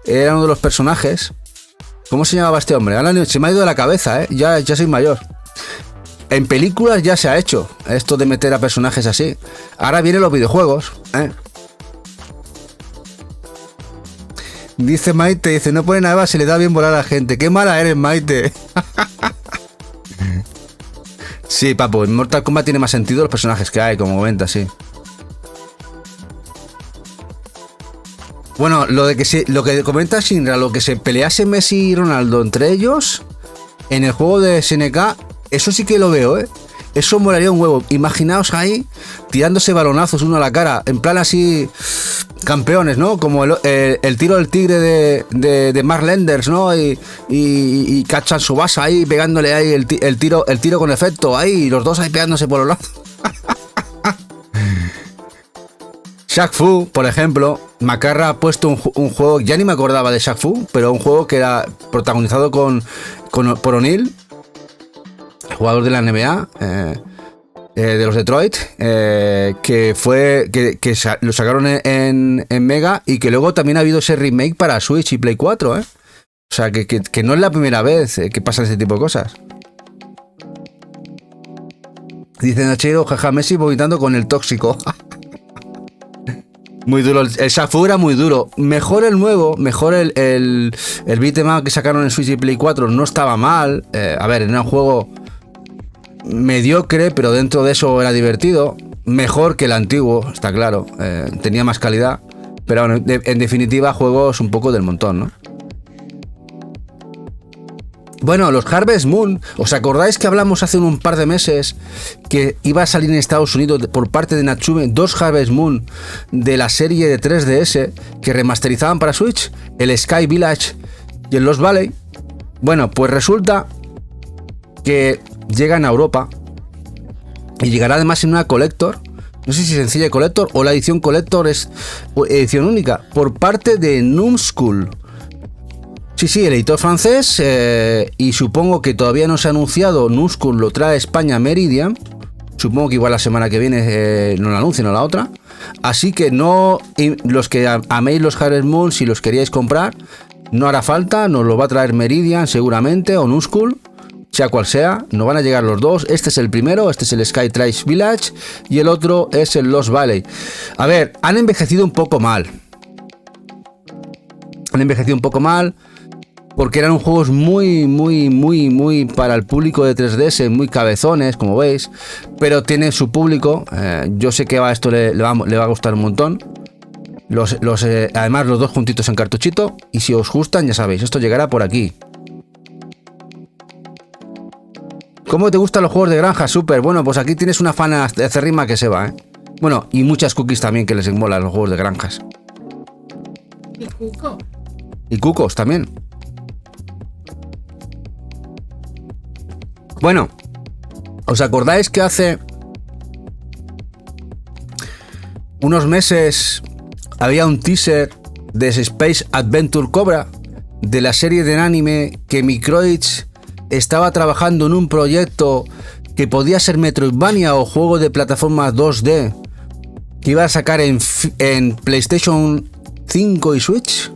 era uno de los personajes. ¿Cómo se llamaba este hombre? Ahora se me ha ido de la cabeza, ¿eh? Ya soy mayor. En películas ya se ha hecho esto de meter a personajes así. Ahora vienen los videojuegos, ¿eh? Dice Maite, dice, no ponen a Eva, se le da bien volar a la gente. Qué mala eres, Maite. Sí, papu, en Mortal Kombat tiene más sentido los personajes que hay, como comentas, sí. Bueno, lo que comenta Shinra, lo que se pelease Messi y Ronaldo entre ellos en el juego de SNK, eso sí que lo veo, ¿eh? Eso molaría un huevo. Imaginaos ahí tirándose balonazos uno a la cara, en plan así, campeones, ¿no? Como el tiro del tigre de Mark Lenders, ¿no? Y Kachan Subasa ahí pegándole ahí el tiro con efecto, ahí, los dos ahí pegándose por los lados. Shaq Fu, por ejemplo, Macarra ha puesto un juego, ya ni me acordaba de Shaq Fu, pero un juego que era protagonizado por O'Neal, jugador de la NBA, de los Detroit, que lo sacaron en Mega y que luego también ha habido ese remake para Switch y Play 4, ¿eh? O sea, que no es la primera vez que pasan ese tipo de cosas. Dice Nachero, jaja, Messi vomitando con el tóxico. Muy duro, el Shafu era muy duro. Mejor el nuevo, mejor el beat'em up que sacaron en Switch y Play 4 no estaba mal. A ver, era un juego mediocre, pero dentro de eso era divertido. Mejor que el antiguo, está claro. Tenía más calidad. Pero bueno, en definitiva, juegos un poco del montón, ¿no? Bueno, los Harvest Moon, ¿os acordáis que hablamos hace un par de meses que iba a salir en Estados Unidos por parte de Natsume 2 Harvest Moon de la serie de 3DS que remasterizaban para Switch? El Sky Village y el Lost Valley. Bueno, pues resulta que llegan a Europa y llegará además en una Collector. No sé si sencilla Collector o la edición Collector es edición única por parte de Numskull. Sí, el editor francés, y supongo que todavía no se ha anunciado. Numskull lo trae a España Meridian. Supongo que igual la semana que viene no la anuncien o la otra. Así que no, los que améis los Harvest Moon, si los queríais comprar, no hará falta, nos lo va a traer Meridian seguramente, o Numskull, sea cual sea, nos van a llegar los dos. Este es el primero, este es el Sky Trace Village, y el otro es el Lost Valley. A ver, han envejecido un poco mal. porque eran juegos muy para el público de 3DS, muy cabezones, como veis, pero tiene su público. Yo sé que a esto le va a gustar un montón. Además, los dos juntitos en cartuchito, y si os gustan, ya sabéis, esto llegará por aquí. ¿Cómo te gustan los juegos de granja? Súper. Bueno, pues aquí tienes una fan acérrima que se va, ¿eh? Bueno, y muchas cookies también que les molan los juegos de granjas. Y Cuco. Y cucos también. Bueno, ¿os acordáis que hace unos meses había un teaser de Space Adventure Cobra, de la serie de anime, que Microids estaba trabajando en un proyecto que podía ser Metroidvania o juego de plataforma 2D que iba a sacar en PlayStation 5 y Switch?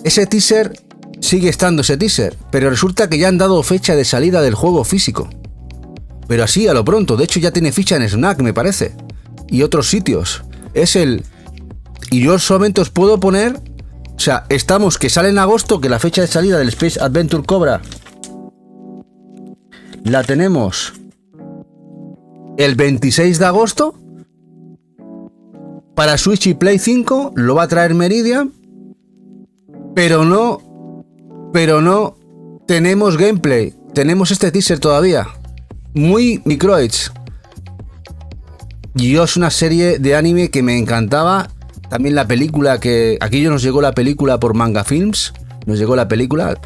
Ese teaser sigue estando ese teaser, pero resulta que ya han dado fecha de salida del juego físico. Pero así a lo pronto, de hecho ya tiene ficha en Snack, me parece, y otros sitios. Y yo solamente os puedo poner, o sea, estamos que sale en agosto, que la fecha de salida del Space Adventure Cobra la tenemos el 26 de agosto. Para Switch y Play 5 lo va a traer Meridian, pero no tenemos gameplay, tenemos este teaser todavía. Muy Microids. Yo, es una serie de anime que me encantaba. También la película, que aquí nos llegó la película por Manga Films. Nos llegó la película.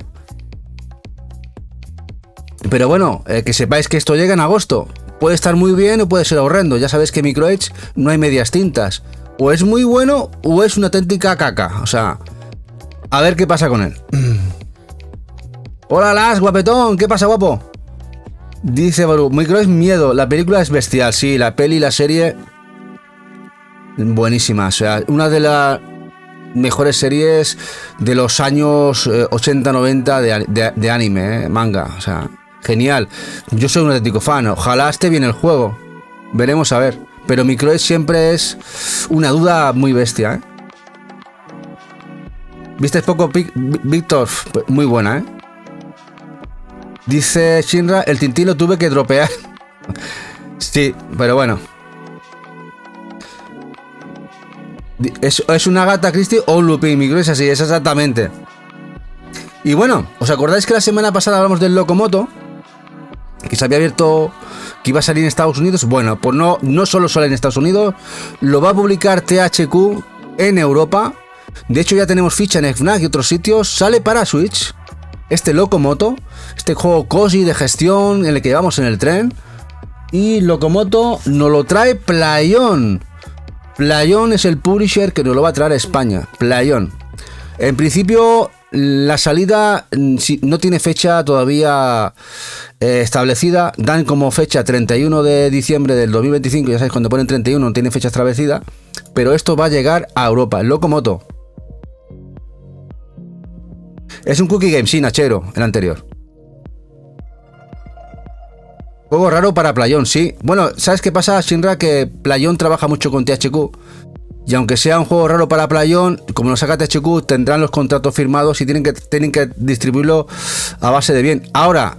Pero bueno, que sepáis que esto llega en agosto. Puede estar muy bien o puede ser horrendo. Ya sabéis que Microids no hay medias tintas. O es muy bueno o es una auténtica caca. O sea, a ver qué pasa con él. Hola Las, guapetón. ¿Qué pasa, guapo? Dice Baru, Microids miedo. La película es bestial. Sí, la peli y la serie buenísima. O sea, una de las mejores series de los años 80-90 de anime, manga. O sea, genial. Yo soy un auténtico fan. Ojalá esté bien el juego. Veremos a ver. Pero Microids siempre es una duda muy bestia, ¿eh? ¿Viste poco, Víctor? Pues muy buena, ¿eh? Dice Shinra, el Tintín lo tuve que dropear. Sí, pero bueno. ¿Es una Agatha Christie o un Lupin? Microids, así es, exactamente. Y bueno, ¿os acordáis que la semana pasada hablamos del Locomoto? Que se había abierto, que iba a salir en Estados Unidos. Bueno, pues no solo sale en Estados Unidos, lo va a publicar THQ en Europa. De hecho ya tenemos ficha en Fnac y otros sitios. Sale para Switch este Locomoto, este juego cozy de gestión en el que llevamos en el tren. Y Locomoto nos lo trae Playón. Playón es el publisher que nos lo va a traer a España. Playón. En principio la salida no tiene fecha todavía establecida. Dan como fecha 31 de diciembre del 2025. Ya sabéis, cuando ponen 31 no tiene fecha establecida. Pero esto va a llegar a Europa. El Locomoto es un cookie game, sí, Nachero, el anterior. Juego raro para Playón, sí. Bueno, ¿sabes qué pasa, Shinra? Que Playón trabaja mucho con THQ. Y aunque sea un juego raro para Playón, como lo saca THQ, tendrán los contratos firmados y tienen que distribuirlo a base de bien. Ahora,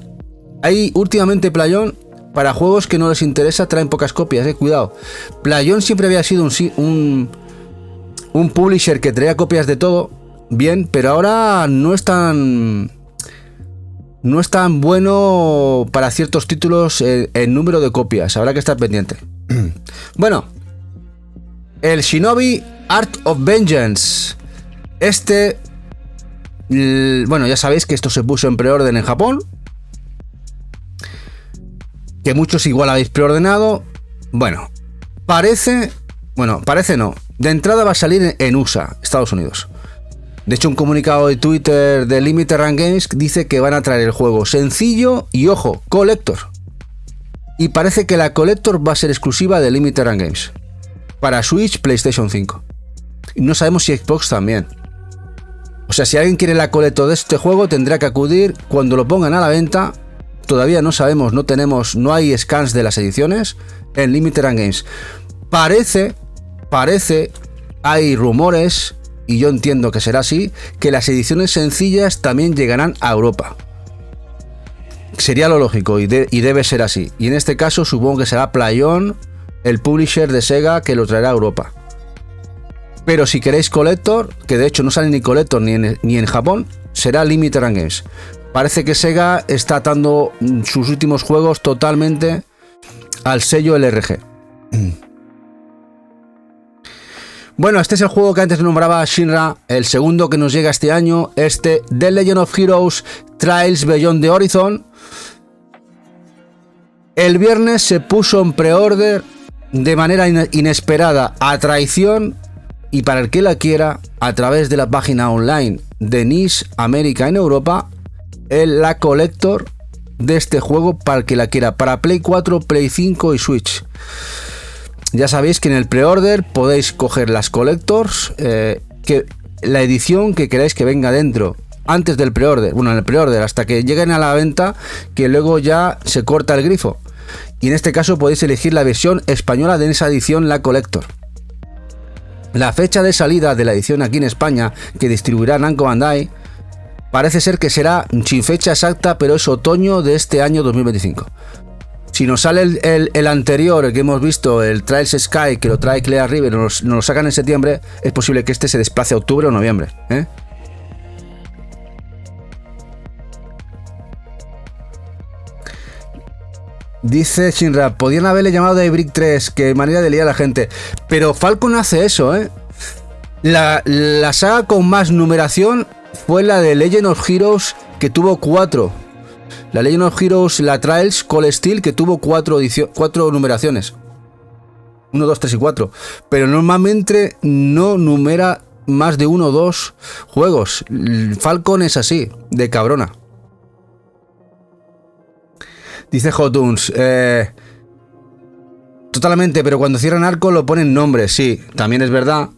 hay últimamente Playón, para juegos que no les interesa, traen pocas copias, cuidado. Playón siempre había sido un publisher que traía copias de todo, bien, pero ahora no es tan bueno para ciertos títulos en número de copias. Habrá que estar pendiente. Bueno, el Shinobi Art of Vengeance. Bueno, ya sabéis que esto se puso en preorden en Japón, que muchos igual habéis preordenado. Parece no. De entrada va a salir en USA, Estados Unidos. De hecho, un comunicado de Twitter de Limited Run Games dice que van a traer el juego sencillo y, ojo, Collector. Y parece que la Collector va a ser exclusiva de Limited Run Games para Switch, PlayStation 5. Y no sabemos si Xbox también. O sea, si alguien quiere la Collector de este juego, tendrá que acudir cuando lo pongan a la venta. Todavía no sabemos, no hay scans de las ediciones en Limited Run Games. Parece, hay rumores y yo entiendo que será así, que las ediciones sencillas también llegarán a Europa. Sería lo lógico y debe ser así. Y en este caso supongo que será PlayOn, el publisher de Sega, que lo traerá a Europa. Pero si queréis Collector, que de hecho no sale ni Collector ni en Japón, será Limited Run Games. Parece que Sega está atando sus últimos juegos totalmente al sello LRG. Bueno, este es el juego que antes nombraba Shinra, el segundo que nos llega este año, The Legend of Heroes Trails Beyond the Horizon. El viernes se puso en pre-order de manera inesperada, a traición, y para el que la quiera, a través de la página online de NIS América en Europa, la Collector de este juego para el que la quiera, para Play 4, Play 5 y Switch. Ya sabéis que en el pre-order podéis coger las Collectors, que la edición que queráis que venga dentro, antes del pre-order, bueno, en el pre-order, hasta que lleguen a la venta, que luego ya se corta el grifo. Y en este caso podéis elegir la versión española de esa edición, la Collector. La fecha de salida de la edición aquí en España, que distribuirá Namco Bandai, parece ser que será sin fecha exacta, pero es otoño de este año 2025. Si nos sale el anterior, el que hemos visto, el Trails Sky, que lo trae Clear River, nos lo sacan en septiembre, es posible que este se desplace a octubre o noviembre, ¿eh? Dice Shinra, podían haberle llamado de Brick 3, que manera de liar a la gente. Pero Falcon hace eso, ¿eh? La saga con más numeración fue la de Legend of Heroes, que tuvo 4. La Legend of Heroes, la Trails Cold Steel, que tuvo 4 numeraciones. 1, 2, 3 y 4. Pero normalmente no numera más de 1 o 2 juegos. Falcon es así, de cabrona. Dice Hotuns, totalmente, pero cuando cierran arco lo ponen nombre, sí, también es verdad,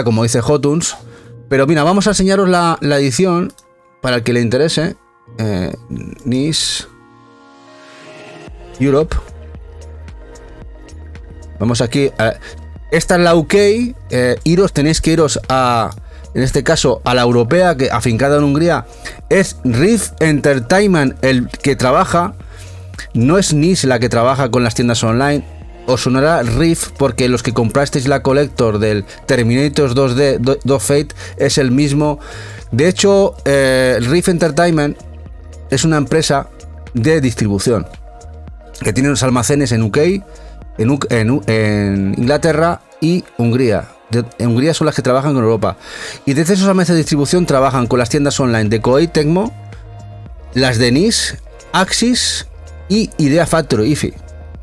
como dice Hotuns. Pero mira, vamos a enseñaros la edición para el que le interese. NIS Europe. Vamos aquí. Esta es la UK. Tenéis que iros a, en este caso, a la europea, que afincada en Hungría. Es Riff Entertainment el que trabaja. No es NIS la que trabaja con las tiendas online. Os sonará Riff porque los que comprasteis la Collector del Terminator 2D, Fate, es el mismo. De hecho, Riff Entertainment es una empresa de distribución que tiene unos almacenes en UK, en Inglaterra y Hungría. En Hungría son las que trabajan con Europa. Y desde esos almacenes de distribución trabajan con las tiendas online de Koei Tecmo, las de NIS, Axis y Idea Factory, IFI.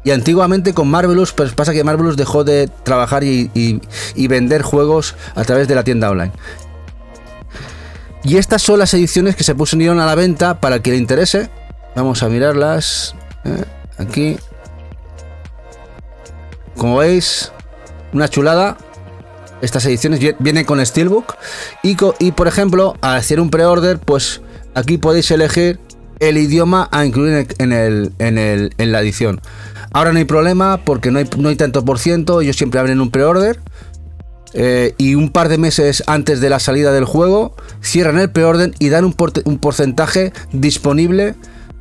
Y antiguamente con Marvelous, pues pasa que Marvelous dejó de trabajar y vender juegos a través de la tienda online. Y estas son las ediciones que se pusieron a la venta para que le interese. Vamos a mirarlas. Aquí. Como veis, una chulada. Estas ediciones vienen con Steelbook. Y por ejemplo, al hacer un pre-order, pues aquí podéis elegir el idioma a incluir en la edición. Ahora no hay problema porque no hay tanto por ciento. Ellos siempre abren un pre-order. Y un par de meses antes de la salida del juego cierran el preorden y dan un porcentaje disponible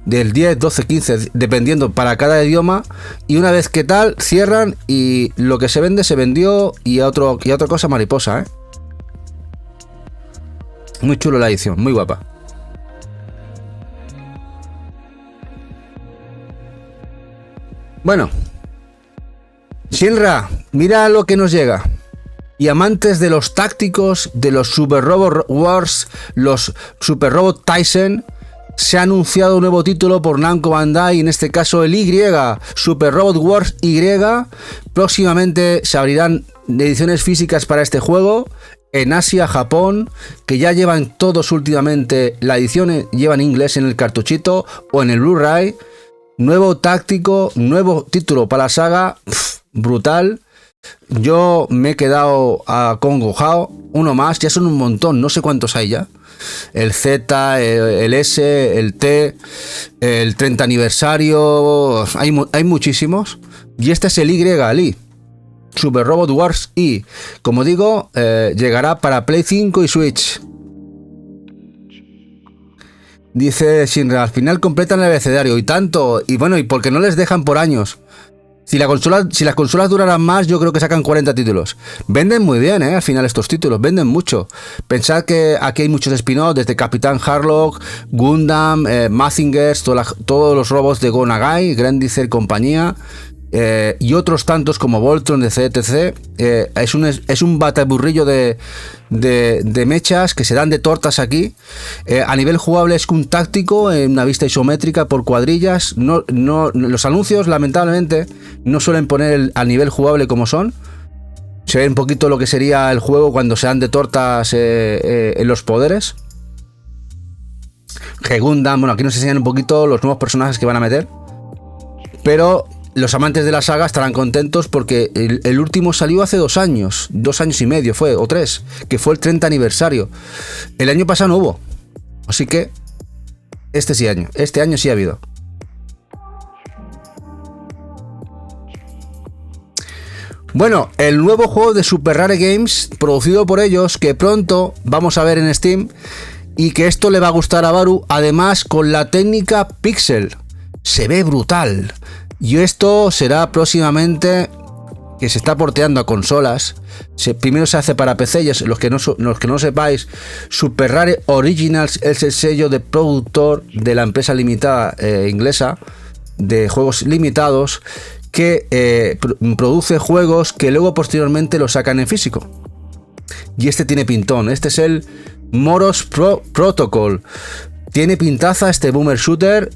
del 10, 12, 15, dependiendo para cada idioma. Y una vez que tal, cierran y lo que se vende se vendió y a otra cosa mariposa, ¿eh? Muy chulo la edición, muy guapa. Bueno, Shinra, mira lo que nos llega. Y amantes de los tácticos, de los Super Robot Wars, los Super Robot Tyson, se ha anunciado un nuevo título por Namco Bandai, en este caso el Y, Super Robot Wars Y. Próximamente se abrirán ediciones físicas para este juego en Asia, Japón, que ya llevan todos últimamente la edición, llevan inglés en el cartuchito o en el Blu-ray. Nuevo táctico, nuevo título para la saga, brutal. Yo me he quedado acongojado. Uno más, ya son un montón, no sé cuántos hay ya. El Z, el S, el T, el 30 aniversario, hay muchísimos. Y este es el Y, Ali. Super Robot Wars y, como digo, llegará para Play 5 y Switch. Dice Shinra, al final completan el abecedario y tanto, y bueno, y porque no les dejan por años. Si las consolas duraran más, yo creo que sacan 40 títulos. Venden muy bien, al final estos títulos, venden mucho. Pensad que aquí hay muchos spin-offs, desde Capitán Harlock, Gundam, Mazingers, todos los robots de Go Nagai, Grandizer compañía, y otros tantos como Voltron, de CTC. Es un bataburrillo de mechas que se dan de tortas aquí. A nivel jugable es un táctico en una vista isométrica por cuadrillas. Los anuncios lamentablemente no suelen poner al nivel jugable como son. Se ve un poquito lo que sería el juego cuando se dan de tortas en los poderes. Gundam, bueno, aquí nos enseñan un poquito los nuevos personajes que van a meter, pero los amantes de la saga estarán contentos porque el último salió hace 2 años y medio fue, o 3, que fue el 30 aniversario. El año pasado no hubo, así que este año sí ha habido. Bueno, el nuevo juego de Super Rare Games, producido por ellos, que pronto vamos a ver en Steam, y que esto le va a gustar a Baru, además con la técnica Pixel. Se ve brutal. Y esto será próximamente, que se está porteando a consolas. Primero se hace para PC, y los que no sepáis, Super Rare Originals es el sello de productor de la empresa limitada inglesa de juegos limitados, que produce juegos que luego posteriormente los sacan en físico. Y este tiene pintón. Este es el Moros Protocol. Tiene pintaza este boomer shooter,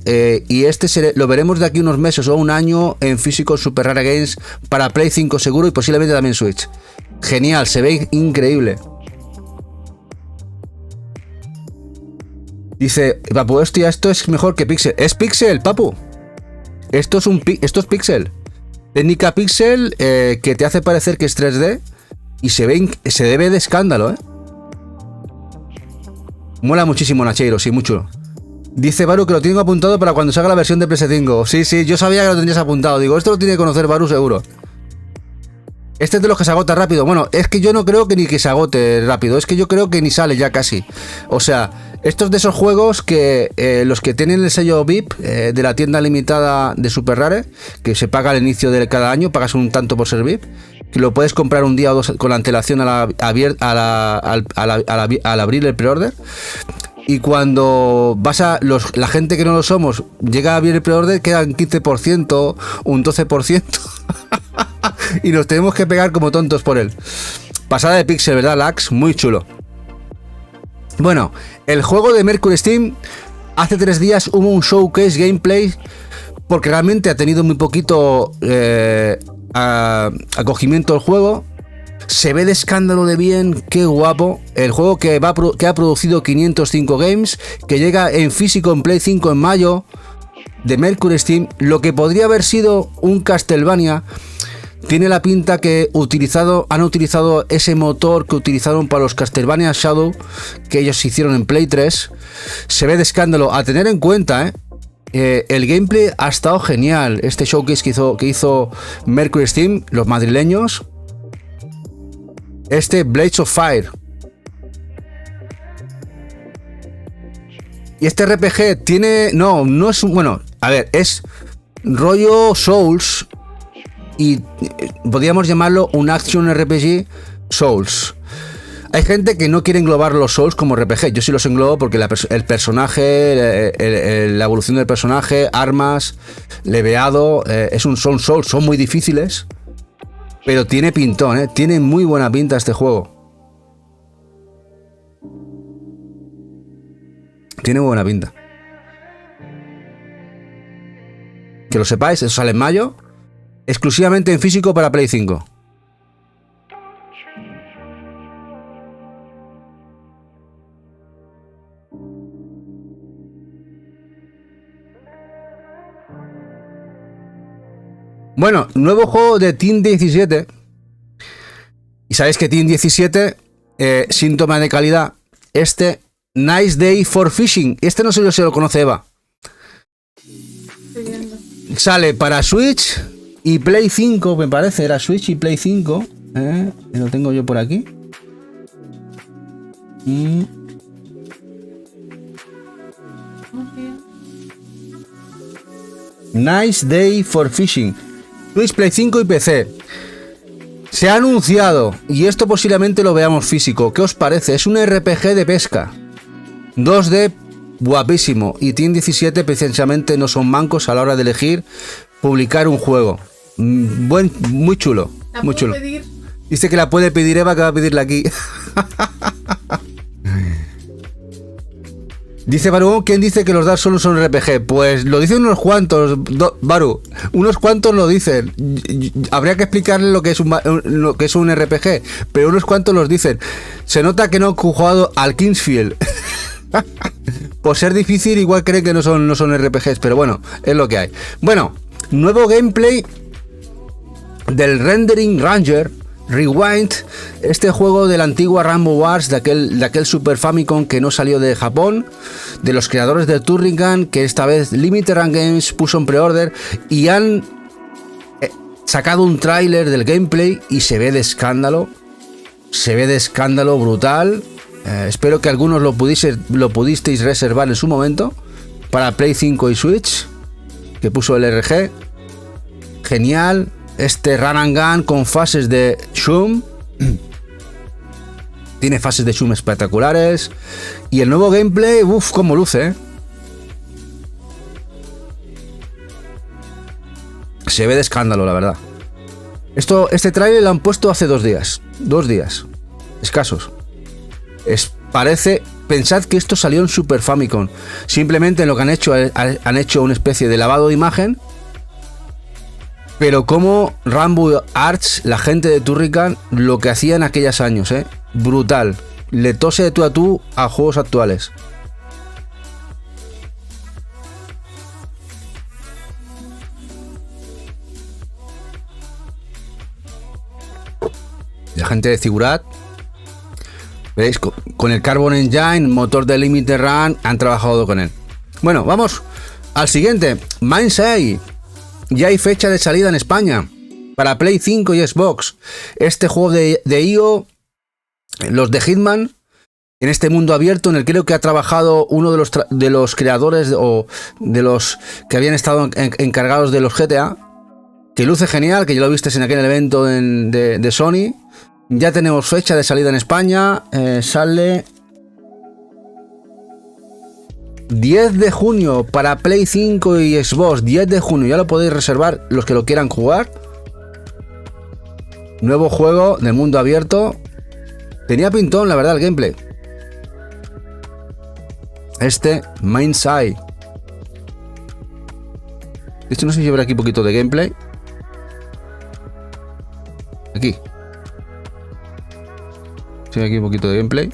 y lo veremos de aquí unos meses o un año en físico Super Rare Games para Play 5 seguro y posiblemente también Switch. Genial, se ve increíble. Dice, papu, hostia, esto es mejor que Pixel. Es Pixel, papu. Esto es Pixel. Técnica Pixel que te hace parecer que es 3D y se ve de escándalo, Mola muchísimo, Nacheiro, sí, mucho. Dice Baru que lo tengo apuntado para cuando salga la versión de PS5. Sí, yo sabía que lo tendrías apuntado. Digo, esto lo tiene que conocer Baru seguro. Este es de los que se agota rápido. Bueno, es que yo no creo que ni que se agote rápido. Es que yo creo que ni sale ya casi. O sea, estos de esos juegos que los que tienen el sello VIP de la tienda limitada de Super Rare, que se paga al inicio de cada año, pagas un tanto por ser VIP, que lo puedes comprar un día o dos con la antelación al abrir el pre-order. Y cuando la gente que no lo somos llega a abrir el pre-order, quedan 15%, un 12%. Y nos tenemos que pegar como tontos por él. Pasada de Pixel, ¿verdad, Lax? Muy chulo. Bueno, el juego de Mercury Steam, hace 3 días hubo un showcase gameplay, porque realmente ha tenido muy poquito acogimiento el juego. Se ve de escándalo de bien, qué guapo. El juego que ha producido 505 Games, que llega en físico en Play 5 en mayo, de Mercury Steam. Lo que podría haber sido un Castlevania, tiene la pinta que han utilizado ese motor que utilizaron para los Castlevania Shadow, que ellos hicieron en Play 3. Se ve de escándalo. A tener en cuenta, el gameplay ha estado genial. Este showcase que hizo Mercury Steam, los madrileños. Blades of Fire. Y este RPG tiene... No es un... Bueno, a ver, es rollo Souls, y podríamos llamarlo un Action RPG Souls. Hay gente que no quiere englobar los Souls como RPG. Yo sí los englobo porque el personaje, la evolución del personaje, armas, leveado, son Souls, son muy difíciles, pero tiene pintón, tiene muy buena pinta este juego. Tiene buena pinta. Que lo sepáis, eso sale en mayo, exclusivamente en físico para Play 5. Bueno, nuevo juego de Team 17. Y sabéis que Team 17, síntoma de calidad, Nice Day for Fishing. No sé si lo conoce Eva. Sale para Switch y Play 5, me parece, era Switch y Play 5. Lo tengo yo por aquí. Nice Day for Fishing. Switch, Play 5 y PC. Se ha anunciado, y esto posiblemente lo veamos físico. ¿Qué os parece? Es un RPG de pesca. 2D guapísimo. Y Team 17 precisamente no son mancos a la hora de elegir publicar un juego. Muy chulo. Muy chulo. Pedir? Dice que la puede pedir Eva, que va a pedirla aquí. Dice Baru, ¿quién dice que los Dark Souls son RPG? Pues lo dicen unos cuantos, Baru, unos cuantos lo dicen. Habría que explicarle lo que es un RPG, pero unos cuantos los dicen. Se nota que no han jugado al Kingsfield. Por ser difícil, igual creen que no son RPGs, pero bueno, es lo que hay. Bueno, nuevo gameplay del Rendering Ranger Rewind, este juego de la antigua Rambo Wars, de aquel Super Famicom que no salió de Japón, de los creadores de Turrican, que esta vez Limited Run Games puso en pre-order y han sacado un tráiler del gameplay y se ve de escándalo brutal. Espero que algunos lo pudisteis reservar en su momento para Play 5 y Switch, que puso el RG. Genial. Este Run and Gun con fases de Shroom. Tiene fases de Shroom espectaculares. Y el nuevo gameplay, uff, cómo luce, ¿eh? Se ve de escándalo, la verdad. Este trailer lo han puesto hace 2 días. 2 días. Escasos. Pensad que esto salió en Super Famicom. Simplemente lo que han hecho una especie de lavado de imagen. Pero como Rambo Arts, la gente de Turrican, lo que hacía en aquellos años, brutal. Le tose de tú a tú a juegos actuales. La gente de Ziggurat, ¿veis? Con el Carbon Engine, motor de Limited Run, han trabajado con él. Bueno, vamos al siguiente. Mindset. Ya hay fecha de salida en España para Play 5 y Xbox. Este juego de IO, los de Hitman, en este mundo abierto en el que creo que ha trabajado uno de los creadores o de los que habían estado encargados de los GTA, que luce genial, que ya lo viste en aquel evento de Sony. Ya tenemos fecha de salida en España. Sale 10 de junio para Play 5 y Xbox. 10 de junio, ya lo podéis reservar los que lo quieran jugar. Nuevo juego de mundo abierto. Tenía pintón, la verdad, el gameplay. Este Mindset. De hecho, no sé si habrá aquí un poquito de gameplay. Aquí. Sí, aquí un poquito de gameplay.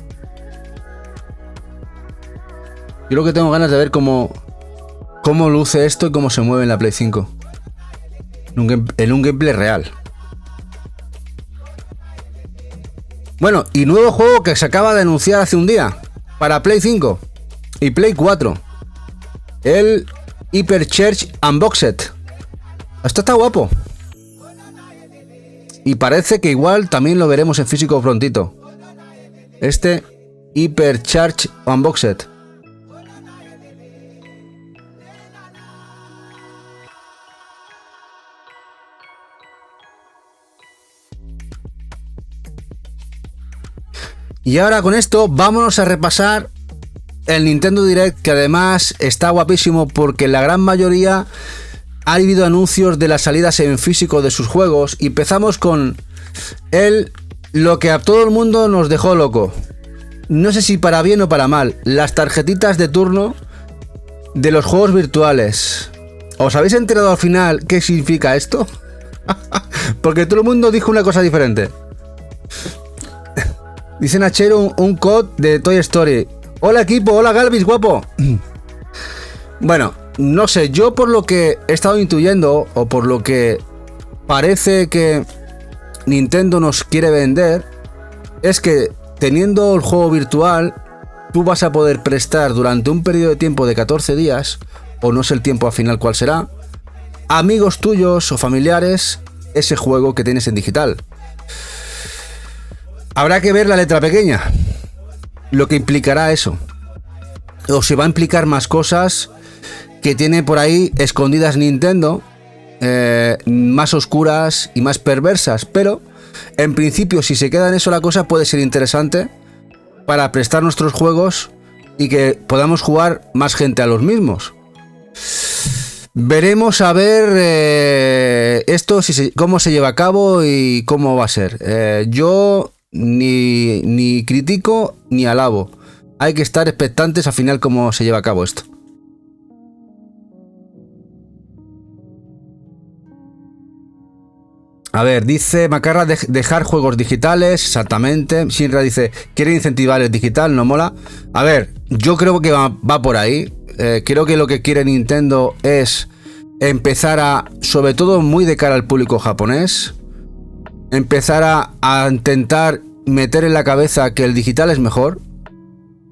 Yo lo que tengo ganas de ver cómo luce esto y cómo se mueve en la Play 5. En un gameplay real. Bueno, y nuevo juego que se acaba de anunciar hace un día para Play 5 y Play 4. El Hyperchurch Unboxed. Esto está guapo. Y parece que igual también lo veremos en físico prontito. Este Hyperchurch Unboxed. Y ahora con esto vámonos a repasar el Nintendo Direct, que además está guapísimo porque la gran mayoría ha habido anuncios de las salidas en físico de sus juegos. Y empezamos con lo que a todo el mundo nos dejó loco. No sé si para bien o para mal. Las tarjetitas de turno de los juegos virtuales. ¿Os habéis enterado al final qué significa esto? Porque todo el mundo dijo una cosa diferente. Dice Nachero un code de Toy Story. Hola equipo, hola Galvis, guapo. Bueno, no sé, yo por lo que he estado intuyendo, o por lo que parece que Nintendo nos quiere vender, es que teniendo el juego virtual, tú vas a poder prestar durante un periodo de tiempo de 14 días, o no sé el tiempo al final cuál será, amigos tuyos o familiares ese juego que tienes en digital. Habrá que ver la letra pequeña, lo que implicará eso. O se va a implicar más cosas que tiene por ahí escondidas Nintendo, más oscuras y más perversas, pero en principio si se queda en eso la cosa puede ser interesante para prestar nuestros juegos y que podamos jugar más gente a los mismos. Veremos a ver esto, cómo se lleva a cabo y cómo va a ser. Yo ni critico ni alabo. Hay que estar expectantes al final cómo se lleva a cabo esto. A ver, dice Macarra, dejar juegos digitales, exactamente. Shinra dice, quiere incentivar el digital, no mola. A ver, yo creo que va por ahí. Creo que lo que quiere Nintendo es empezar a, sobre todo muy de cara al público japonés, empezar a intentar meter en la cabeza que el digital es mejor,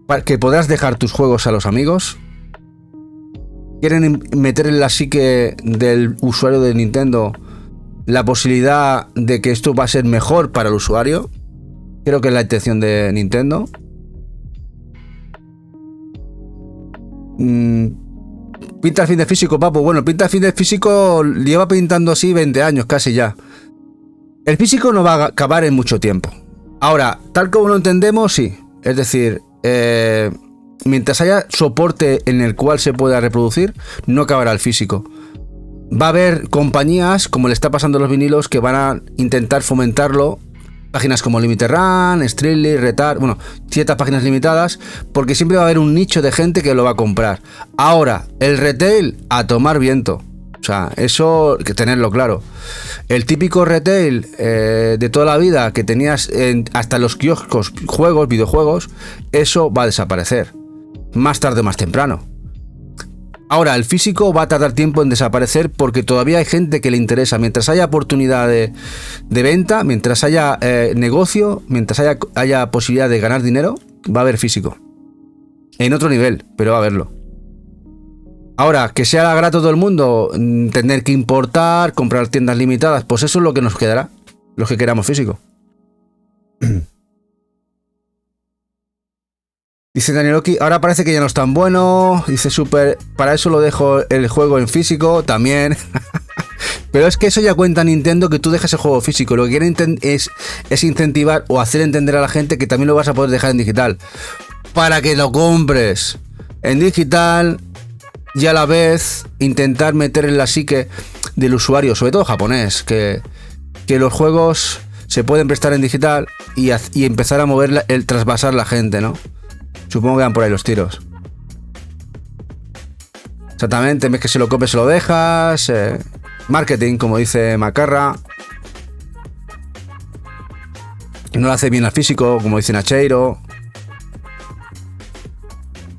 para que podrás dejar tus juegos a los amigos. Quieren meter en la psique del usuario de Nintendo la posibilidad de que esto va a ser mejor para el usuario. Creo que es la intención de Nintendo. Pinta el fin de físico, papu. Bueno, pinta el fin de físico lleva pintando así 20 años casi ya. El físico no va a acabar en mucho tiempo. Ahora, tal como lo entendemos, sí. Es decir, mientras haya soporte en el cual se pueda reproducir, no acabará el físico. Va a haber compañías, como le está pasando a los vinilos, que van a intentar fomentarlo. Páginas como Limited Run, Streetly, Retard, bueno, ciertas páginas limitadas, porque siempre va a haber un nicho de gente que lo va a comprar. Ahora, el retail, a tomar viento. O sea, eso hay que tenerlo claro. El típico retail de toda la vida que tenías hasta en los kioscos, juegos, videojuegos, eso va a desaparecer. Más tarde o más temprano. Ahora, el físico va a tardar tiempo en desaparecer porque todavía hay gente que le interesa. Mientras haya oportunidad de venta, mientras haya negocio, mientras haya posibilidad de ganar dinero, va a haber físico. En otro nivel, pero va a haberlo. Ahora, que sea grato a todo el mundo, tener que importar, comprar tiendas limitadas, pues eso es lo que nos quedará, los que queramos físico. Dice Danieloki, ahora parece que ya no es tan bueno. Dice Super, para eso lo dejo el juego en físico también. Pero es que eso ya cuenta Nintendo, que tú dejas el juego físico. Lo que quieren es incentivar o hacer entender a la gente que también lo vas a poder dejar en digital. Para que lo compres en digital y a la vez intentar meter en la psique del usuario, sobre todo japonés, que los juegos se pueden prestar en digital y empezar a mover el trasvasar la gente, ¿no? Supongo que van por ahí los tiros. Exactamente, en vez que se lo copies, se lo dejas. Marketing, como dice Macarra. No lo hace bien al físico, como dice Nacheiro.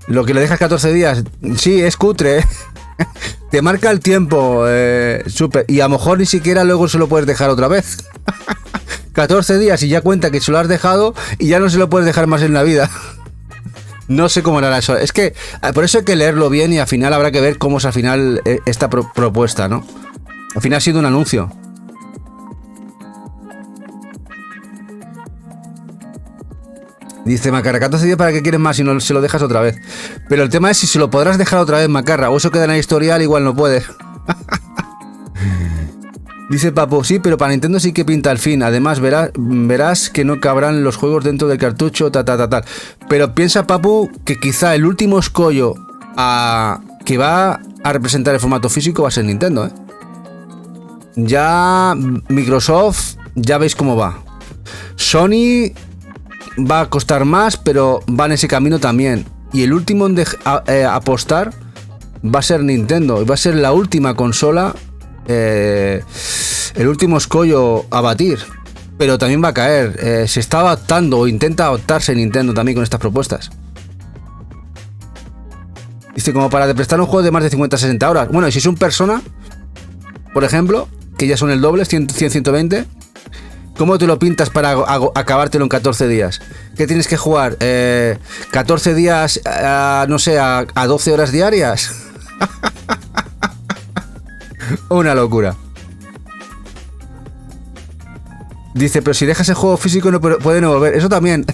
Lo que le dejas 14 días, sí, es cutre. Te marca el tiempo, super. Y a lo mejor ni siquiera luego se lo puedes dejar otra vez. 14 días y ya cuenta que se lo has dejado y ya no se lo puedes dejar más en la vida. No sé cómo hará eso. Es que por eso hay que leerlo bien y al final habrá que ver cómo es al final esta propuesta, ¿no? Al final ha sido un anuncio. Dice Macarra, 14 días para que quieres más si no se lo dejas otra vez. Pero el tema es si se lo podrás dejar otra vez, Macarra, o eso queda en el historial, igual no puede. Dice Papu, sí, pero para Nintendo sí que pinta el fin. Además verás que no cabrán los juegos dentro del cartucho, tal. Pero piensa, Papu, que quizá el último escollo que va a representar el formato físico va a ser Nintendo, ¿eh? Ya Microsoft, ya veis cómo va. Sony va a costar más, pero va en ese camino también. Y el último en apostar va a ser Nintendo. Y va a ser la última consola, el último escollo a batir. Pero también va a caer. Se está adaptando o intenta adaptarse Nintendo también con estas propuestas. Dice, como para prestar un juego de más de 50-60 horas. Bueno, y si es un Persona, por ejemplo, que ya son el doble, 100-120, ¿cómo te lo pintas para acabártelo en 14 días? ¿Qué tienes que jugar? ¿14 días, no sé, a 12 horas diarias? Una locura. Dice, pero si dejas el juego físico no puede no volver. Eso también.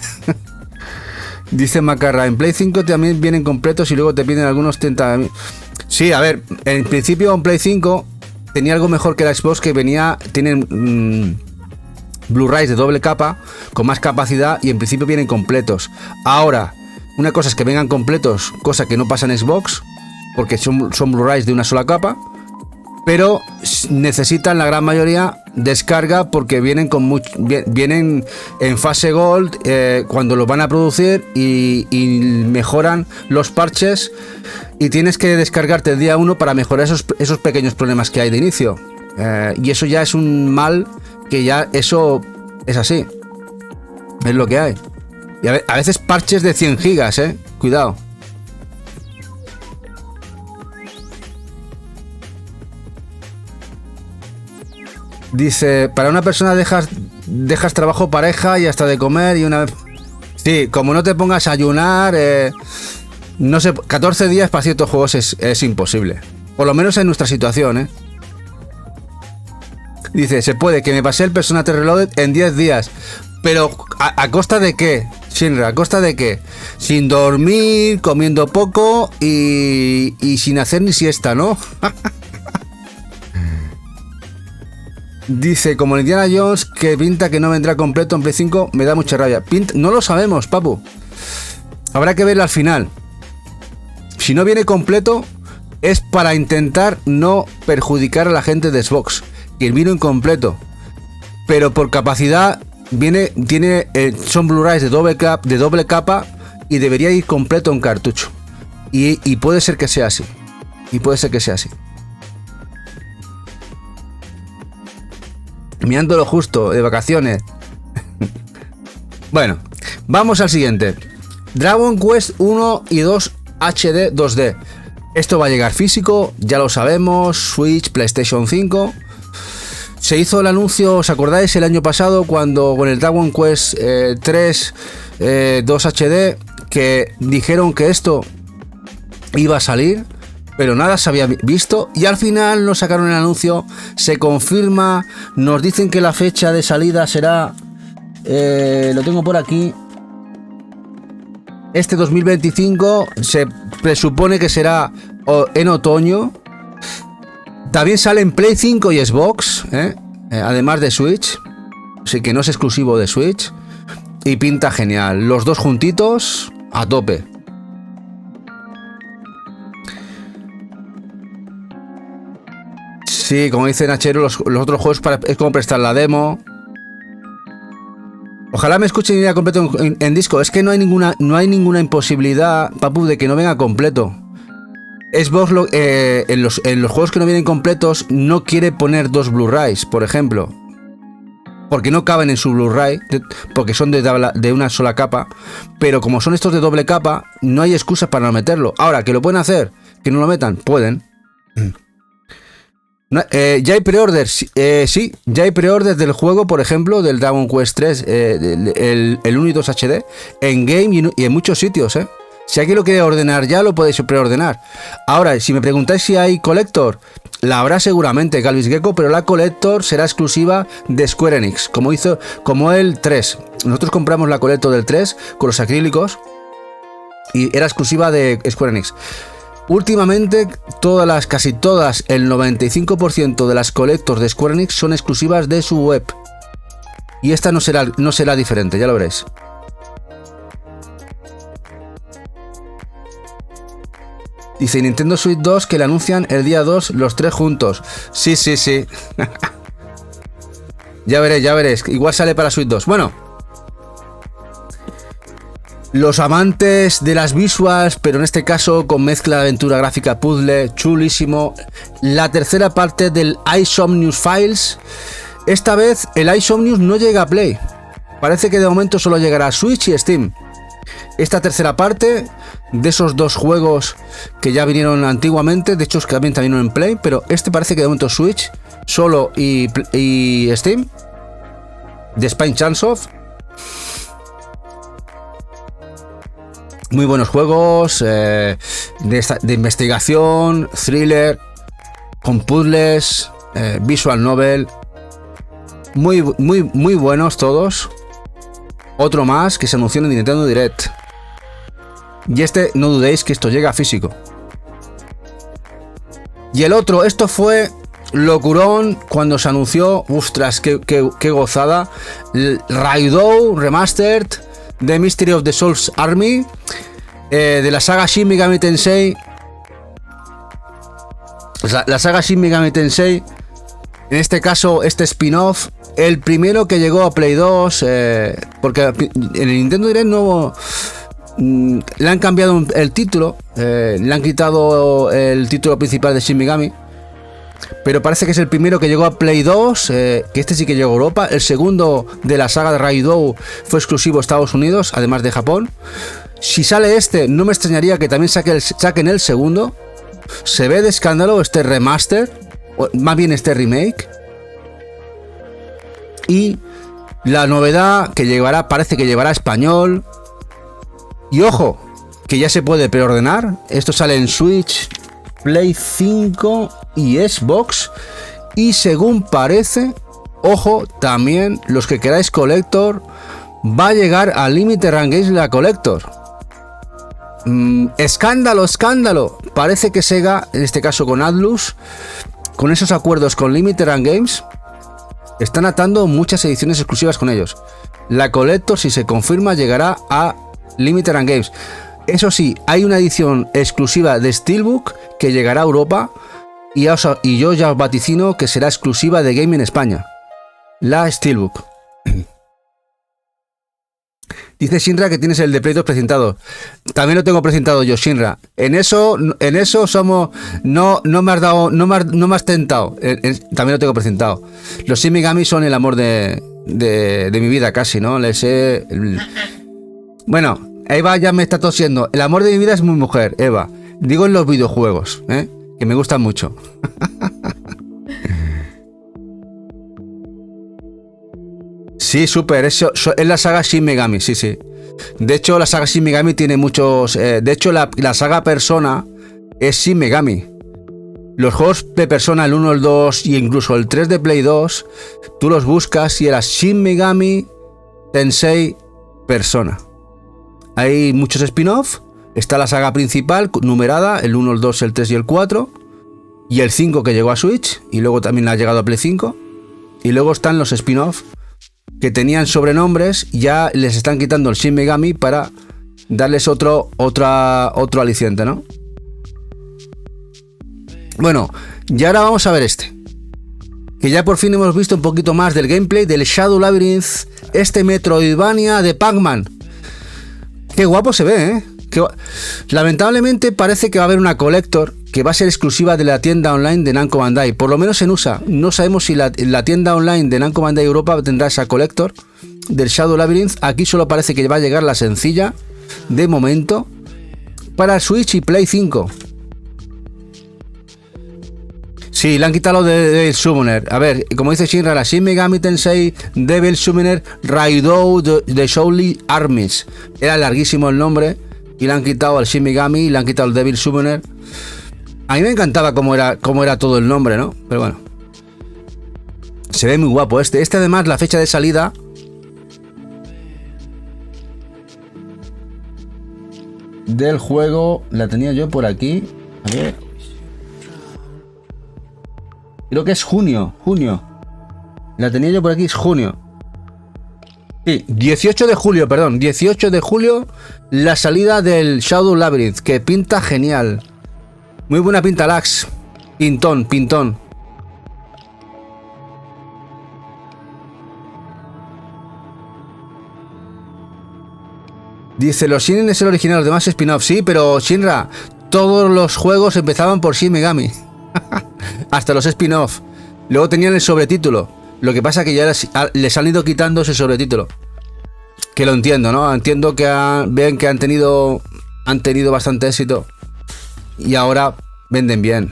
Dice Macarra, en Play 5 también vienen completos y luego te piden algunos 30. Sí, a ver, en principio en Play 5 tenía algo mejor que la Xbox, que tienen Blu-rays de doble capa con más capacidad y en principio vienen completos. Ahora, una cosa es que vengan completos, cosa que no pasa en Xbox, porque son Blu-rays de una sola capa, pero necesitan la gran mayoría descarga porque vienen vienen en fase Gold cuando los van a producir y mejoran los parches y tienes que descargarte el día 1 para mejorar esos pequeños problemas que hay de inicio. Y eso ya es un mal, que ya eso es así. Es lo que hay. Y a veces parches de 100 gigas, cuidado. Dice, para una persona dejas trabajo, pareja y hasta de comer y una vez... Sí, como no te pongas a ayunar, no sé, 14 días para ciertos juegos es imposible. Por lo menos en nuestra situación, Dice, se puede, que me pasé el Persona 3 Reloaded en 10 días. Pero, ¿a costa de qué? Shinra, ¿a costa de qué? Sin dormir, comiendo poco y sin hacer ni siesta, ¿no? Dice, como el Indiana Jones, que pinta que no vendrá completo en Play 5, me da mucha rabia. No lo sabemos, papu. Habrá que verlo al final. Si no viene completo, es para intentar no perjudicar a la gente de Xbox. Que vino incompleto. Pero por capacidad, son Blu-rays de doble capa y debería ir completo en cartucho. Y puede ser que sea así. Mirándolo justo, de vacaciones. Bueno, vamos al siguiente. Dragon Quest 1 y 2 HD 2D. Esto va a llegar físico, ya lo sabemos. Switch, PlayStation 5. Se hizo el anuncio, ¿os acordáis el año pasado cuando con el Dragon Quest 3 2 HD, que dijeron que esto iba a salir? Pero nada se había visto y al final nos sacaron el anuncio, se confirma, nos dicen que la fecha de salida será, lo tengo por aquí, este 2025, se presupone que será en otoño. También sale en Play 5 y Xbox, además de Switch, así que no es exclusivo de Switch y pinta genial, los dos juntitos a tope. Sí, como dice Nachero, los otros juegos es como prestar la demo. Ojalá me escuchen ya completo en disco. Es que no hay ninguna imposibilidad, papu, de que no venga completo. Xbox en los juegos que no vienen completos no quiere poner dos Blu-rays, por ejemplo. Porque no caben en su Blu-ray, porque son de una sola capa. Pero como son estos de doble capa, no hay excusa para no meterlo. Ahora, ¿que lo pueden hacer? ¿Que no lo metan? Pueden. Ya hay pre-orders, sí, ya hay pre-orders del juego, por ejemplo, del Dragon Quest 3, el 1 y 2 HD, en Game y en muchos sitios, Si alguien lo quiere ordenar ya, lo podéis preordenar. Ahora, si me preguntáis si hay Collector, la habrá seguramente, Galvis Gecko, pero la Collector será exclusiva de Square Enix, como el 3. Nosotros compramos la Collector del 3 con los acrílicos y era exclusiva de Square Enix. Últimamente, casi todas, el 95% de las Collectors de Square Enix son exclusivas de su web. Y esta no será diferente, ya lo veréis. Dice Nintendo Switch 2 que le anuncian el día 2 los tres juntos. Sí. Ya veréis. Igual sale para Switch 2. Bueno. Los amantes de las visuals, pero en este caso con mezcla de aventura gráfica, puzzle, chulísimo. La tercera parte del iSomnius Files. Esta vez el iSomnius no llega a Play. Parece que de momento solo llegará a Switch y Steam. Esta tercera parte de esos dos juegos que ya vinieron antiguamente, de hecho que también vinieron en Play, pero este parece que de momento Switch solo y Steam. De Spine Chunsoft. Muy buenos juegos de investigación, thriller, con puzzles, visual novel, muy buenos todos. Otro más que se anunció en Nintendo Direct. Y este, no dudéis que esto llega a físico. Y el otro, esto fue locurón cuando se anunció. Ostras, qué gozada. Raidou Remastered, The Mystery of the Souls Army, de la saga Shin Megami Tensei. La saga Shin Megami Tensei, en este caso este spin-off, el primero que llegó a Play 2, porque en el Nintendo Direct no le han cambiado el título, le han quitado el título principal de Shin Megami, pero parece que es el primero que llegó a Play 2, que este sí que llegó a Europa. El segundo de la saga de Raidou fue exclusivo a Estados Unidos, además de Japón. Si sale este, no me extrañaría que también saquen el segundo. Se ve de escándalo este remaster, o más bien este remake. Y la novedad que llevará, parece que llevará español. Y ojo, que ya se puede preordenar. Esto sale en Switch, Play 5 y Xbox. Y según parece, ojo, también los que queráis Collector, va a llegar a Limited Run Games la Collector. Escándalo. Parece que Sega, en este caso con Atlus, con esos acuerdos con Limited Run Games, están atando muchas ediciones exclusivas con ellos. La Collector, si se confirma, llegará a Limited Run Games. Eso sí, hay una edición exclusiva de Steelbook que llegará a Europa y yo ya os vaticino que será exclusiva de Game en España. La Steelbook. Dice Shinra que tienes el de Play 2 presentado. También lo tengo presentado yo, Shinra. En eso somos. No me has tentado. También lo tengo presentado. Los Shin Megami son el amor de mi vida, casi, ¿no? Bueno, Eva ya me está tosiendo. El amor de mi vida es mi mujer, Eva. Digo en los videojuegos, que me gustan mucho. Sí, súper, es la saga Shin Megami, sí. De hecho, la saga Shin Megami tiene muchos... de hecho, la saga Persona es Shin Megami. Los juegos de Persona, el 1, el 2 y incluso el 3 de Play 2, tú los buscas y era Shin Megami Tensei Persona. Hay muchos spin-off. Está la saga principal, numerada, el 1, el 2, el 3 y el 4. Y el 5 que llegó a Switch, y luego también ha llegado a Play 5. Y luego están los spin-off que tenían sobrenombres, ya les están quitando el Shin Megami para darles otro aliciente, ¿no? Bueno, y ahora vamos a ver este, que ya por fin hemos visto un poquito más del gameplay del Shadow Labyrinth, este Metroidvania de Pac-Man. Qué guapo se ve, Lamentablemente parece que va a haber una Collector que va a ser exclusiva de la tienda online de Namco Bandai, por lo menos en USA. No sabemos si la tienda online de Namco Bandai Europa tendrá esa Collector del Shadow Labyrinth. Aquí solo parece que va a llegar la sencilla, de momento, para Switch y Play 5. Sí, le han quitado de Devil Summoner. A ver, como dice Shinra, la Shin Megami Tensei Devil Summoner Raidou de Shaolin Armies. Era larguísimo el nombre y le han quitado al Shin Megami y le han quitado el Devil Summoner. A mí me encantaba cómo era todo el nombre, ¿no? Pero bueno. Se ve muy guapo este. Este además, la fecha de salida... del juego la tenía yo por aquí. A ver. Creo que es junio. La tenía yo por aquí, es junio. Sí, 18 de julio, perdón. 18 de julio, la salida del Shadow Labyrinth, que pinta genial. Muy buena pinta, Lax. Pintón. Dice, los Shin es el original, los demás spin-off. Sí, pero Shinra, todos los juegos empezaban por Shin Megami. Hasta los spin-off. Luego tenían el sobretítulo. Lo que pasa que ya les han ido quitando ese sobretítulo. Que lo entiendo, ¿no? Entiendo que ven que han tenido bastante éxito. Y ahora venden bien.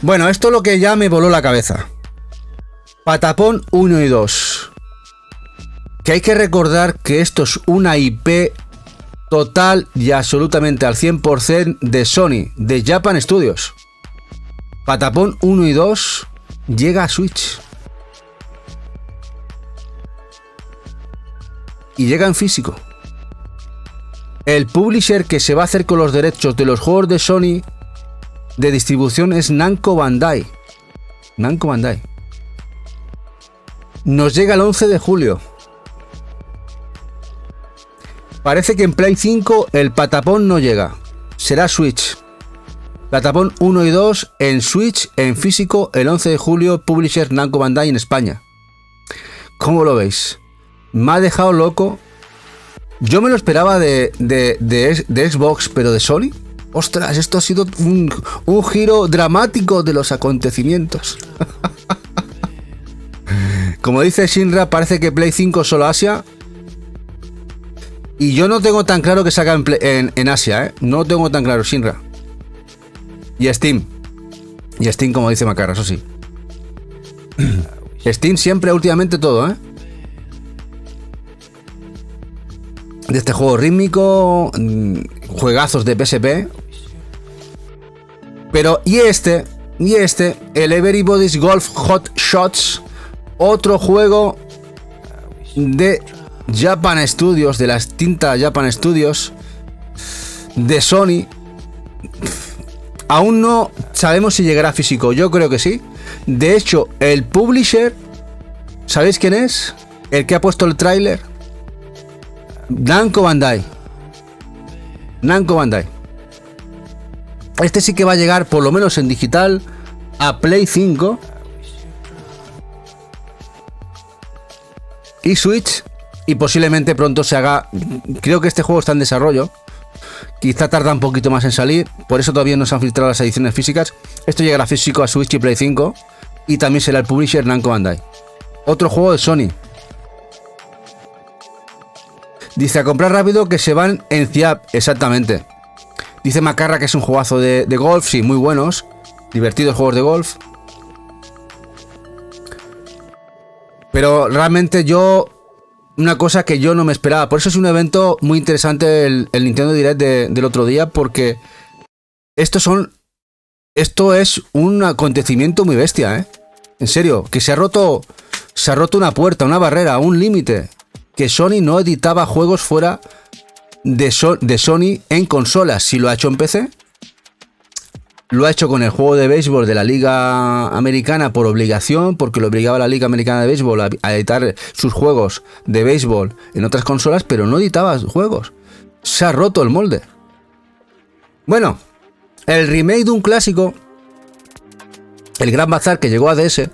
Bueno, esto es lo que ya me voló la cabeza. Patapón 1 y 2. Que hay que recordar que esto es una IP total y absolutamente al 100% de Sony, de Japan Studios. Patapón 1 y 2 llega a Switch. Y llega en físico. El publisher que se va a hacer con los derechos de los juegos de Sony de distribución es Namco Bandai. Namco Bandai. Nos llega el 11 de julio. Parece que en Play 5 el patapón no llega. Será Switch. Patapón 1 y 2 en Switch, en físico, el 11 de julio, publisher Namco Bandai en España. ¿Cómo lo veis? Me ha dejado loco. Yo me lo esperaba de Xbox, pero de Sony. Ostras, esto ha sido un giro dramático de los acontecimientos. Como dice Shinra, parece que Play 5 solo Asia. Y yo no tengo tan claro que salga en Asia, ¿eh? No tengo tan claro, Shinra. Y Steam. Y Steam, como dice Macarra, eso sí. Steam siempre, últimamente todo, ¿eh? De este juego rítmico, juegazos de PSP. Pero, y este, el Everybody's Golf Hot Shots, otro juego de Japan Studios, de la extinta Japan Studios, de Sony. Aún no sabemos si llegará físico, yo creo que sí. De hecho, el publisher, ¿sabéis quién es? El que ha puesto el tráiler. Namco Bandai. Namco Bandai. Este sí que va a llegar, por lo menos en digital, a Play 5 y Switch. Y posiblemente pronto se haga. Creo que este juego está en desarrollo. Quizá tarda un poquito más en salir. Por eso todavía no se han filtrado las ediciones físicas. Esto llegará físico a Switch y Play 5. Y también será el publisher Namco Bandai. Otro juego de Sony. Dice, a comprar rápido que se van en CIAP. Exactamente. Dice Macarra que es un juegazo de golf. Sí, muy buenos. Divertidos juegos de golf. Pero realmente una cosa que yo no me esperaba. Por eso es un evento muy interesante el Nintendo Direct del otro día. Porque esto es un acontecimiento muy bestia, ¿eh? En serio, que se ha roto una puerta, una barrera, un límite. Que Sony no editaba juegos fuera de Sony en consolas. Si lo ha hecho en PC, lo ha hecho con el juego de béisbol de la Liga Americana por obligación, porque lo obligaba la Liga Americana de Béisbol a editar sus juegos de béisbol en otras consolas, pero no editaba juegos. Se ha roto el molde. Bueno, el remake de un clásico, el Grand Bazaar, que llegó a DS,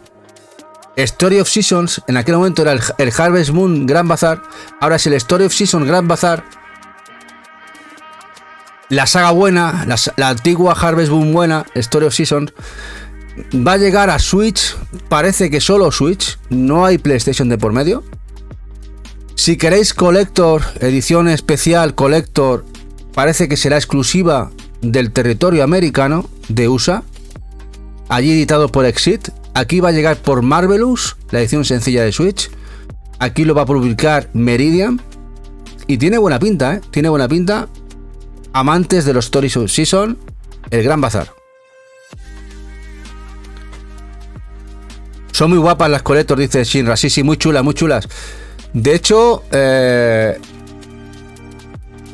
Story of Seasons, en aquel momento era el Harvest Moon Grand Bazaar, ahora es el Story of Seasons Grand Bazaar. La saga buena, la antigua Harvest Moon buena, Story of Seasons, va a llegar a Switch. Parece que solo Switch, no hay PlayStation de por medio. Si queréis Collector, edición especial Collector, parece que será exclusiva del territorio americano, de USA, allí editado por Exit. Aquí va a llegar por Marvelous, la edición sencilla de Switch. Aquí lo va a publicar Meridian. Y tiene buena pinta, ¿eh? Tiene buena pinta. Amantes de los Stories of Season, el Gran Bazar. Son muy guapas las Collector, dice Shinra. Sí, sí, muy chulas, muy chulas. De hecho,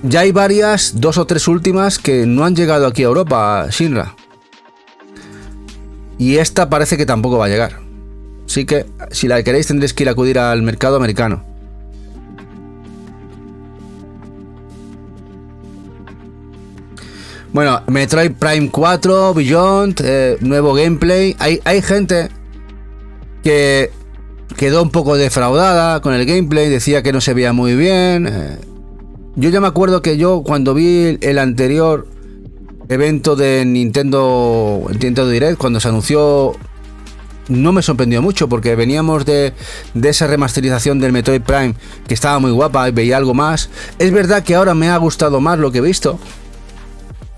ya hay varias, 2 o 3 últimas que no han llegado aquí a Europa, Shinra. Y esta parece que tampoco va a llegar. Así que, si la queréis, tendréis que ir a acudir al mercado americano. Bueno, Metroid Prime 4, Beyond, nuevo gameplay. Hay gente que quedó un poco defraudada con el gameplay, decía que no se veía muy bien. Yo ya me acuerdo que yo cuando vi el anterior evento de Nintendo Direct, cuando se anunció, no me sorprendió mucho porque veníamos de esa remasterización del Metroid Prime que estaba muy guapa y veía algo más. Es verdad que ahora me ha gustado más lo que he visto.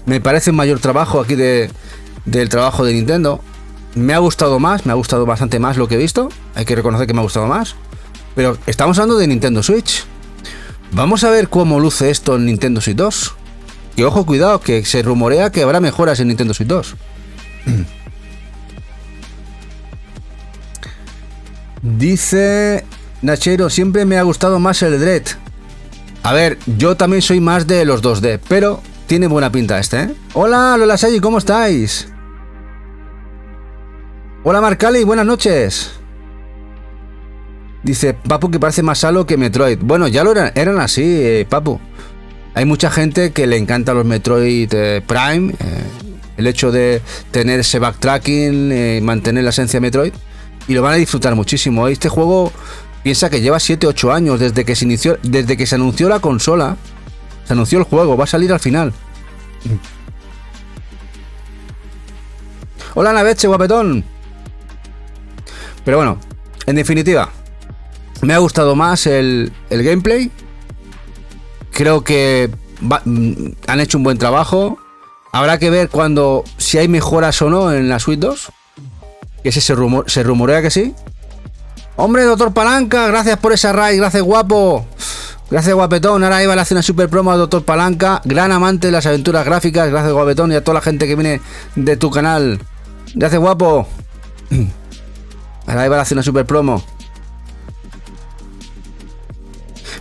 Me parece un mayor trabajo aquí del trabajo de Nintendo. Me ha gustado bastante más lo que he visto. Hay que reconocer que me ha gustado más. Pero estamos hablando de Nintendo Switch. Vamos a ver cómo luce esto en Nintendo Switch 2. Que ojo, cuidado, que se rumorea que habrá mejoras en Nintendo Switch 2. Dice Nachero, siempre me ha gustado más el Dread. A ver, yo también soy más de los 2D, pero tiene buena pinta este, ¿eh? Hola, Lola Sayi, ¿cómo estáis? Hola, Marcali, buenas noches. Dice Papu que parece más Halo que Metroid. Bueno, ya lo eran así, Papu. Hay mucha gente que le encanta los Metroid Prime. El hecho de tener ese backtracking, mantener la esencia de Metroid. Y lo van a disfrutar muchísimo. Este juego, piensa que lleva 7-8 años desde que se anunció la consola. Se anunció el juego, va a salir al final. Hola, Naveche, guapetón. Pero bueno, en definitiva, me ha gustado más el gameplay. Creo que han hecho un buen trabajo. Habrá que ver si hay mejoras o no en la Switch 2. Que se rumorea que sí. Hombre, Doctor Palanca, gracias por esa raid, gracias guapo. Gracias guapetón, ahora Eva le hace una super promo a Doctor Palanca. Gran amante de las aventuras gráficas, gracias guapetón. Y a toda la gente que viene de tu canal. Gracias guapo. Ahora Eva le hace una super promo.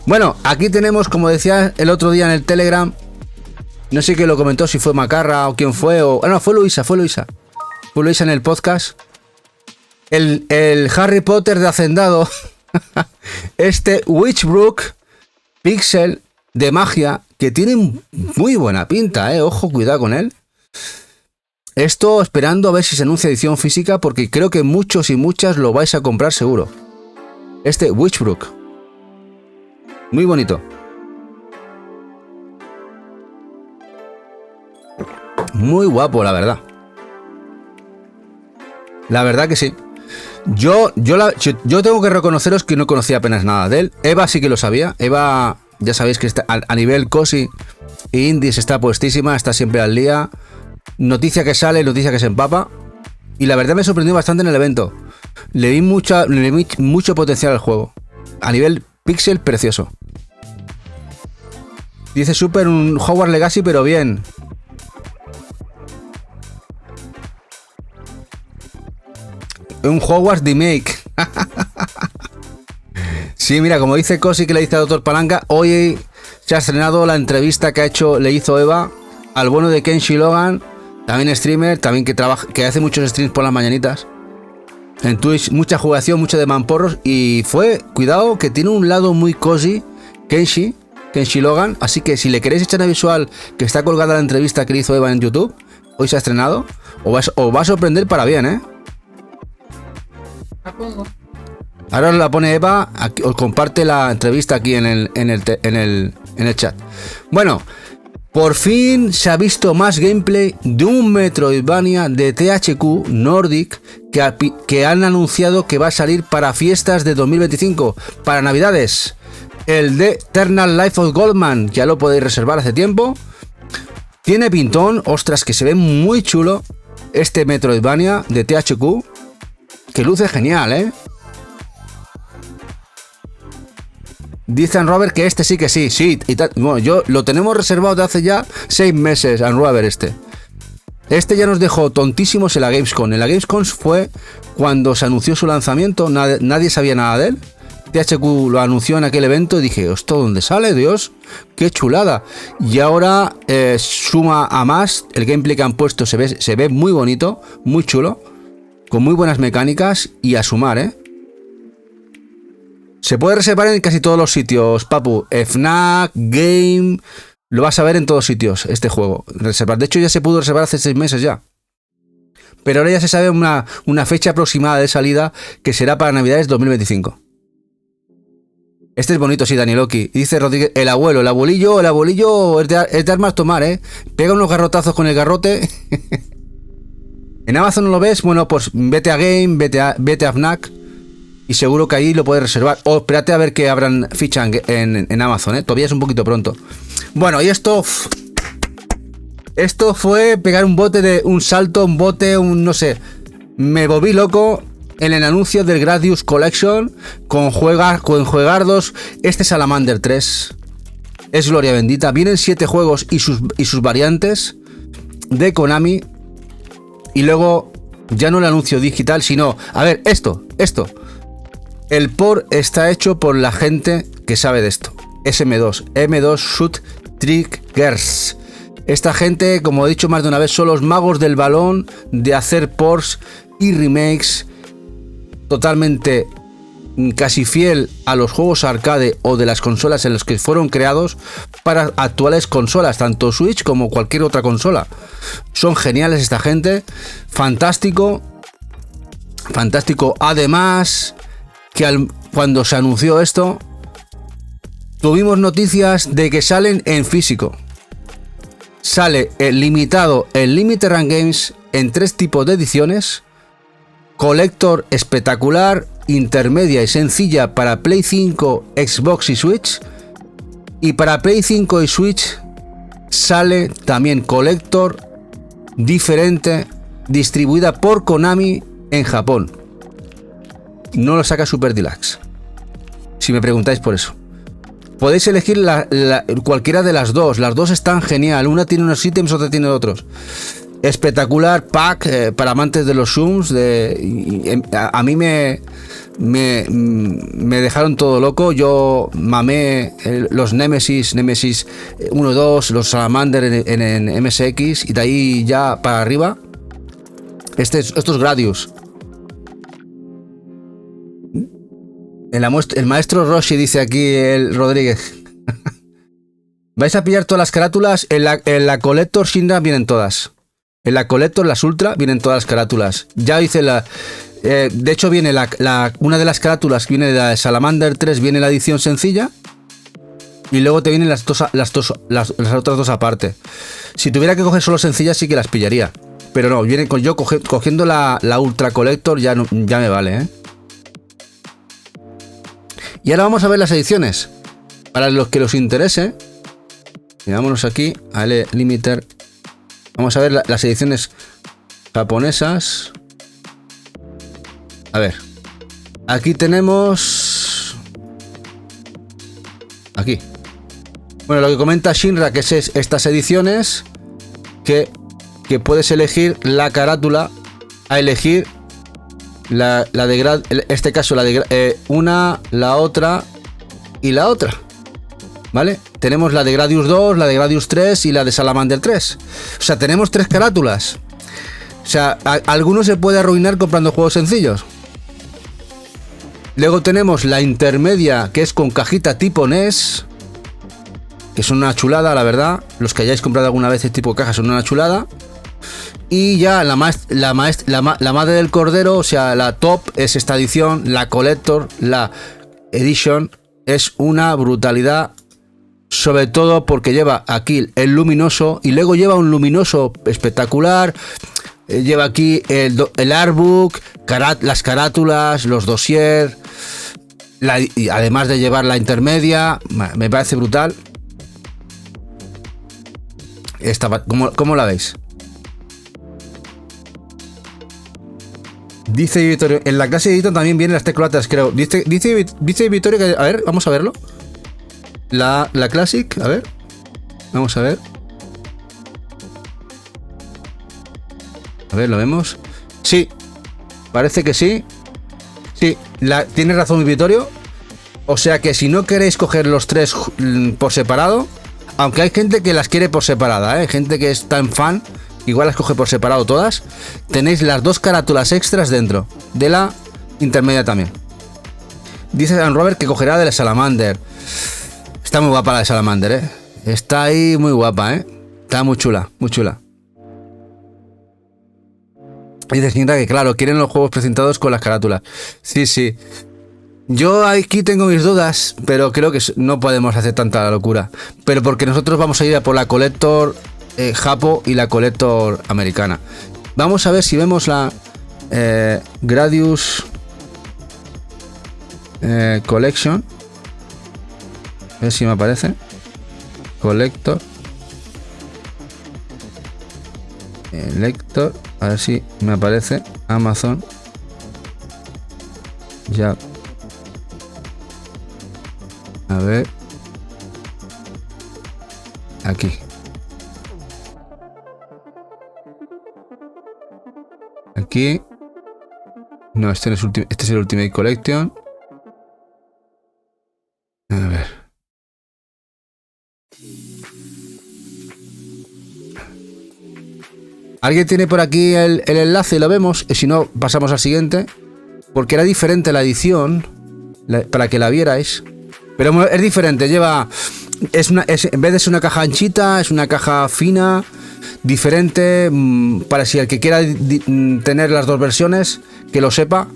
Bueno, aquí tenemos, como decía el otro día en el Telegram, no sé quién lo comentó, si fue Macarra o quién fue, no, fue Luisa. Fue Luisa en el podcast. El Harry Potter de Hacendado. Este Witchbrook Pixel de magia, que tiene muy buena pinta, ojo, cuidado con él. Esto esperando a ver si se anuncia edición física, porque creo que muchos y muchas lo vais a comprar seguro. Este Witchbrook. Muy bonito. Muy guapo, la verdad. La verdad que sí. Yo tengo que reconoceros que no conocía apenas nada de él. Eva sí que lo sabía. Eva, ya sabéis que está a nivel cosi e indies está puestísima, está siempre al día. Noticia que sale, noticia que se empapa. Y la verdad me sorprendió bastante en el evento. Le vi mucho potencial al juego. A nivel pixel, precioso. Dice Super, un Hogwarts Legacy, pero bien. Un Hogwarts remake. Sí, mira, como dice Cosi, que le dice a Doctor Palanca, hoy se ha estrenado la entrevista que le hizo Eva al bueno de Kenshi Logan, también streamer, también que hace muchos streams por las mañanitas. En Twitch, mucha jugación, mucho de mamporros. Y cuidado, que tiene un lado muy cozy, Kenshi Logan. Así que si le queréis echar a visual, que está colgada la entrevista que le hizo Eva en YouTube, hoy se ha estrenado, os va a sorprender para bien, La pongo. Ahora la pone Eva, aquí, os comparte la entrevista aquí en el chat. Bueno, por fin se ha visto más gameplay de un Metroidvania de THQ Nordic que han anunciado que va a salir para fiestas de 2025, para navidades. El de Eternal Life of Goldman, ya lo podéis reservar hace tiempo. Tiene pintón, ostras, que se ve muy chulo este Metroidvania de THQ, que luce genial, Dice Robert que este sí que sí. Bueno, yo lo tenemos reservado de hace ya 6 meses, Robert este. Este ya nos dejó tontísimos en la Gamescom. En la Gamescom fue cuando se anunció su lanzamiento, nadie sabía nada de él. THQ lo anunció en aquel evento y dije, ¿esto dónde sale? Dios, qué chulada. Y ahora suma a más, el gameplay que han puesto se ve muy bonito, muy chulo, con muy buenas mecánicas y a sumar, Se puede reservar en casi todos los sitios, Papu. Fnac, Game, lo vas a ver en todos sitios este juego. Reservar. De hecho ya se pudo reservar hace 6 meses ya. Pero ahora ya se sabe una fecha aproximada de salida que será para Navidades 2025. Este es bonito, sí, Danieloki. Dice Rodríguez, el abuelillo es de armas tomar, Pega unos garrotazos con el garrote. En Amazon no lo ves, bueno, pues vete a Game, vete a Fnac. Y seguro que ahí lo puedes reservar. O espérate a ver que abran ficha en Amazon, Todavía es un poquito pronto. Bueno, y esto fue pegar un salto, no sé. Me volví loco en el anuncio del Gradius Collection con juegardos. Este Salamander 3. es gloria bendita. Vienen 7 juegos y sus variantes de Konami. Y luego ya no el anuncio digital, sino... A ver, esto. El port está hecho por la gente que sabe de esto. M2 Shoot Triggers. Esta gente, como he dicho más de una vez, son los magos del balón de hacer ports y remakes totalmente casi fiel a los juegos arcade o de las consolas en las que fueron creados para actuales consolas, tanto Switch como cualquier otra consola. Son geniales esta gente, fantástico. Además, que cuando se anunció esto, tuvimos noticias de que salen en físico. Sale el limitado en Limited Run Games en 3 tipos de ediciones: Collector espectacular, intermedia y sencilla para Play 5, Xbox y Switch. Y para Play 5 y Switch sale también Collector diferente, distribuida por Konami en Japón. No lo saca Super Deluxe, si me preguntáis por eso. Podéis elegir cualquiera de las dos. Las dos están genial. Una tiene unos ítems, otra tiene otros. Espectacular pack para amantes de los zooms. A mí me dejaron todo loco. Yo mamé los Nemesis 1, 2, los Salamander en MSX, y de ahí ya para arriba estos Gradius. El maestro Roshi, dice aquí el Rodríguez. Vais a pillar todas las carátulas. En la Collector Shinra vienen todas. En la Collector, las Ultra, vienen todas las carátulas. Ya hice de hecho, viene una de las carátulas, viene de la Salamander 3, viene la edición sencilla. Y luego te vienen las otras dos aparte. Si tuviera que coger solo sencillas, sí que las pillaría. Pero no, yo cogiendo la Ultra Collector ya me vale, ¿eh? Y ahora vamos a ver las ediciones. Para los que os interese, vámonos aquí a Limiter. Vamos a ver las ediciones japonesas. A ver. Aquí tenemos... Aquí. Bueno, lo que comenta Shinra, que es estas ediciones, que puedes elegir la carátula a elegir en este caso una, la otra y la otra, ¿vale? Tenemos la de Gradius 2, la de Gradius 3 y la de Salamander 3. O sea, tenemos 3 carátulas. O sea, alguno se puede arruinar comprando juegos sencillos. Luego tenemos la intermedia, que es con cajita tipo NES, que son una chulada, la verdad. Los que hayáis comprado alguna vez este tipo de cajas son una chulada. Y ya la madre del cordero, o sea, la top es esta edición, la Collector, la Edition, es una brutalidad, sobre todo porque lleva aquí el luminoso y luego lleva un luminoso espectacular, lleva aquí el artbook, las carátulas, los dossiers, y además de llevar la intermedia, me parece brutal. ¿Cómo la veis? Dice Vittorio, en la clase de Editor también vienen las teclatas, creo. Dice Vittorio que... A ver, vamos a verlo. La Classic, a ver. Vamos a ver. A ver, ¿lo vemos? Sí. Parece que sí. Sí, tienes razón, Vittorio. O sea que si no queréis coger los 3 por separado, aunque hay gente que las quiere por separada, hay gente que es tan fan, igual las coge por separado todas. Tenéis las 2 carátulas extras dentro de la intermedia también. Dice Dan Robert que cogerá de la Salamander. Está muy guapa la de Salamander, ¿eh? Está ahí muy guapa, ¿eh? Está muy chula, muy chula. Dice Shinra que claro, quieren los juegos presentados con las carátulas. Sí, sí. Yo aquí tengo mis dudas, pero creo que no podemos hacer tanta locura. Pero porque nosotros vamos a ir a por la Collector Japo y la Collector americana. Vamos a ver si vemos la Gradius Collection. A ver si me aparece. Collector. Lector. A ver si me aparece. Amazon. Ya. A ver. aquí. Aquí. No, este no es este es el Ultimate Collection. A ver. ¿Alguien tiene por aquí el enlace y lo vemos? Y si no, pasamos al siguiente. Porque era diferente la edición. Para que la vierais. Pero es diferente. Lleva... en vez de ser una caja anchita, es una caja fina. Diferente. Para si el que quiera tener las dos versiones, que lo sepa.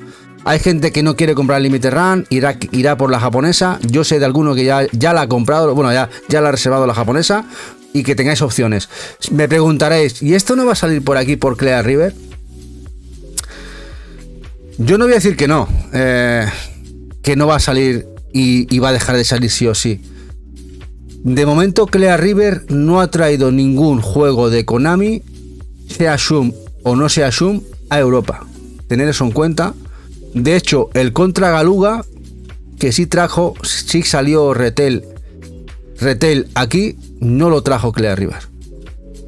Hay gente que no quiere comprar Limited Run, irá por la japonesa. Yo sé de alguno que ya la ha comprado, bueno, ya la ha reservado la japonesa. Y que tengáis opciones. Me preguntaréis, ¿y esto no va a salir por aquí por Clear River? Yo no voy a decir que no va a salir y va a dejar de salir sí o sí. De momento Clear River no ha traído ningún juego de Konami, sea Shum o no sea Shum, a Europa. Tener eso en cuenta. De hecho, el Contra Galuga, que sí salió Retail aquí, no lo trajo Clear River.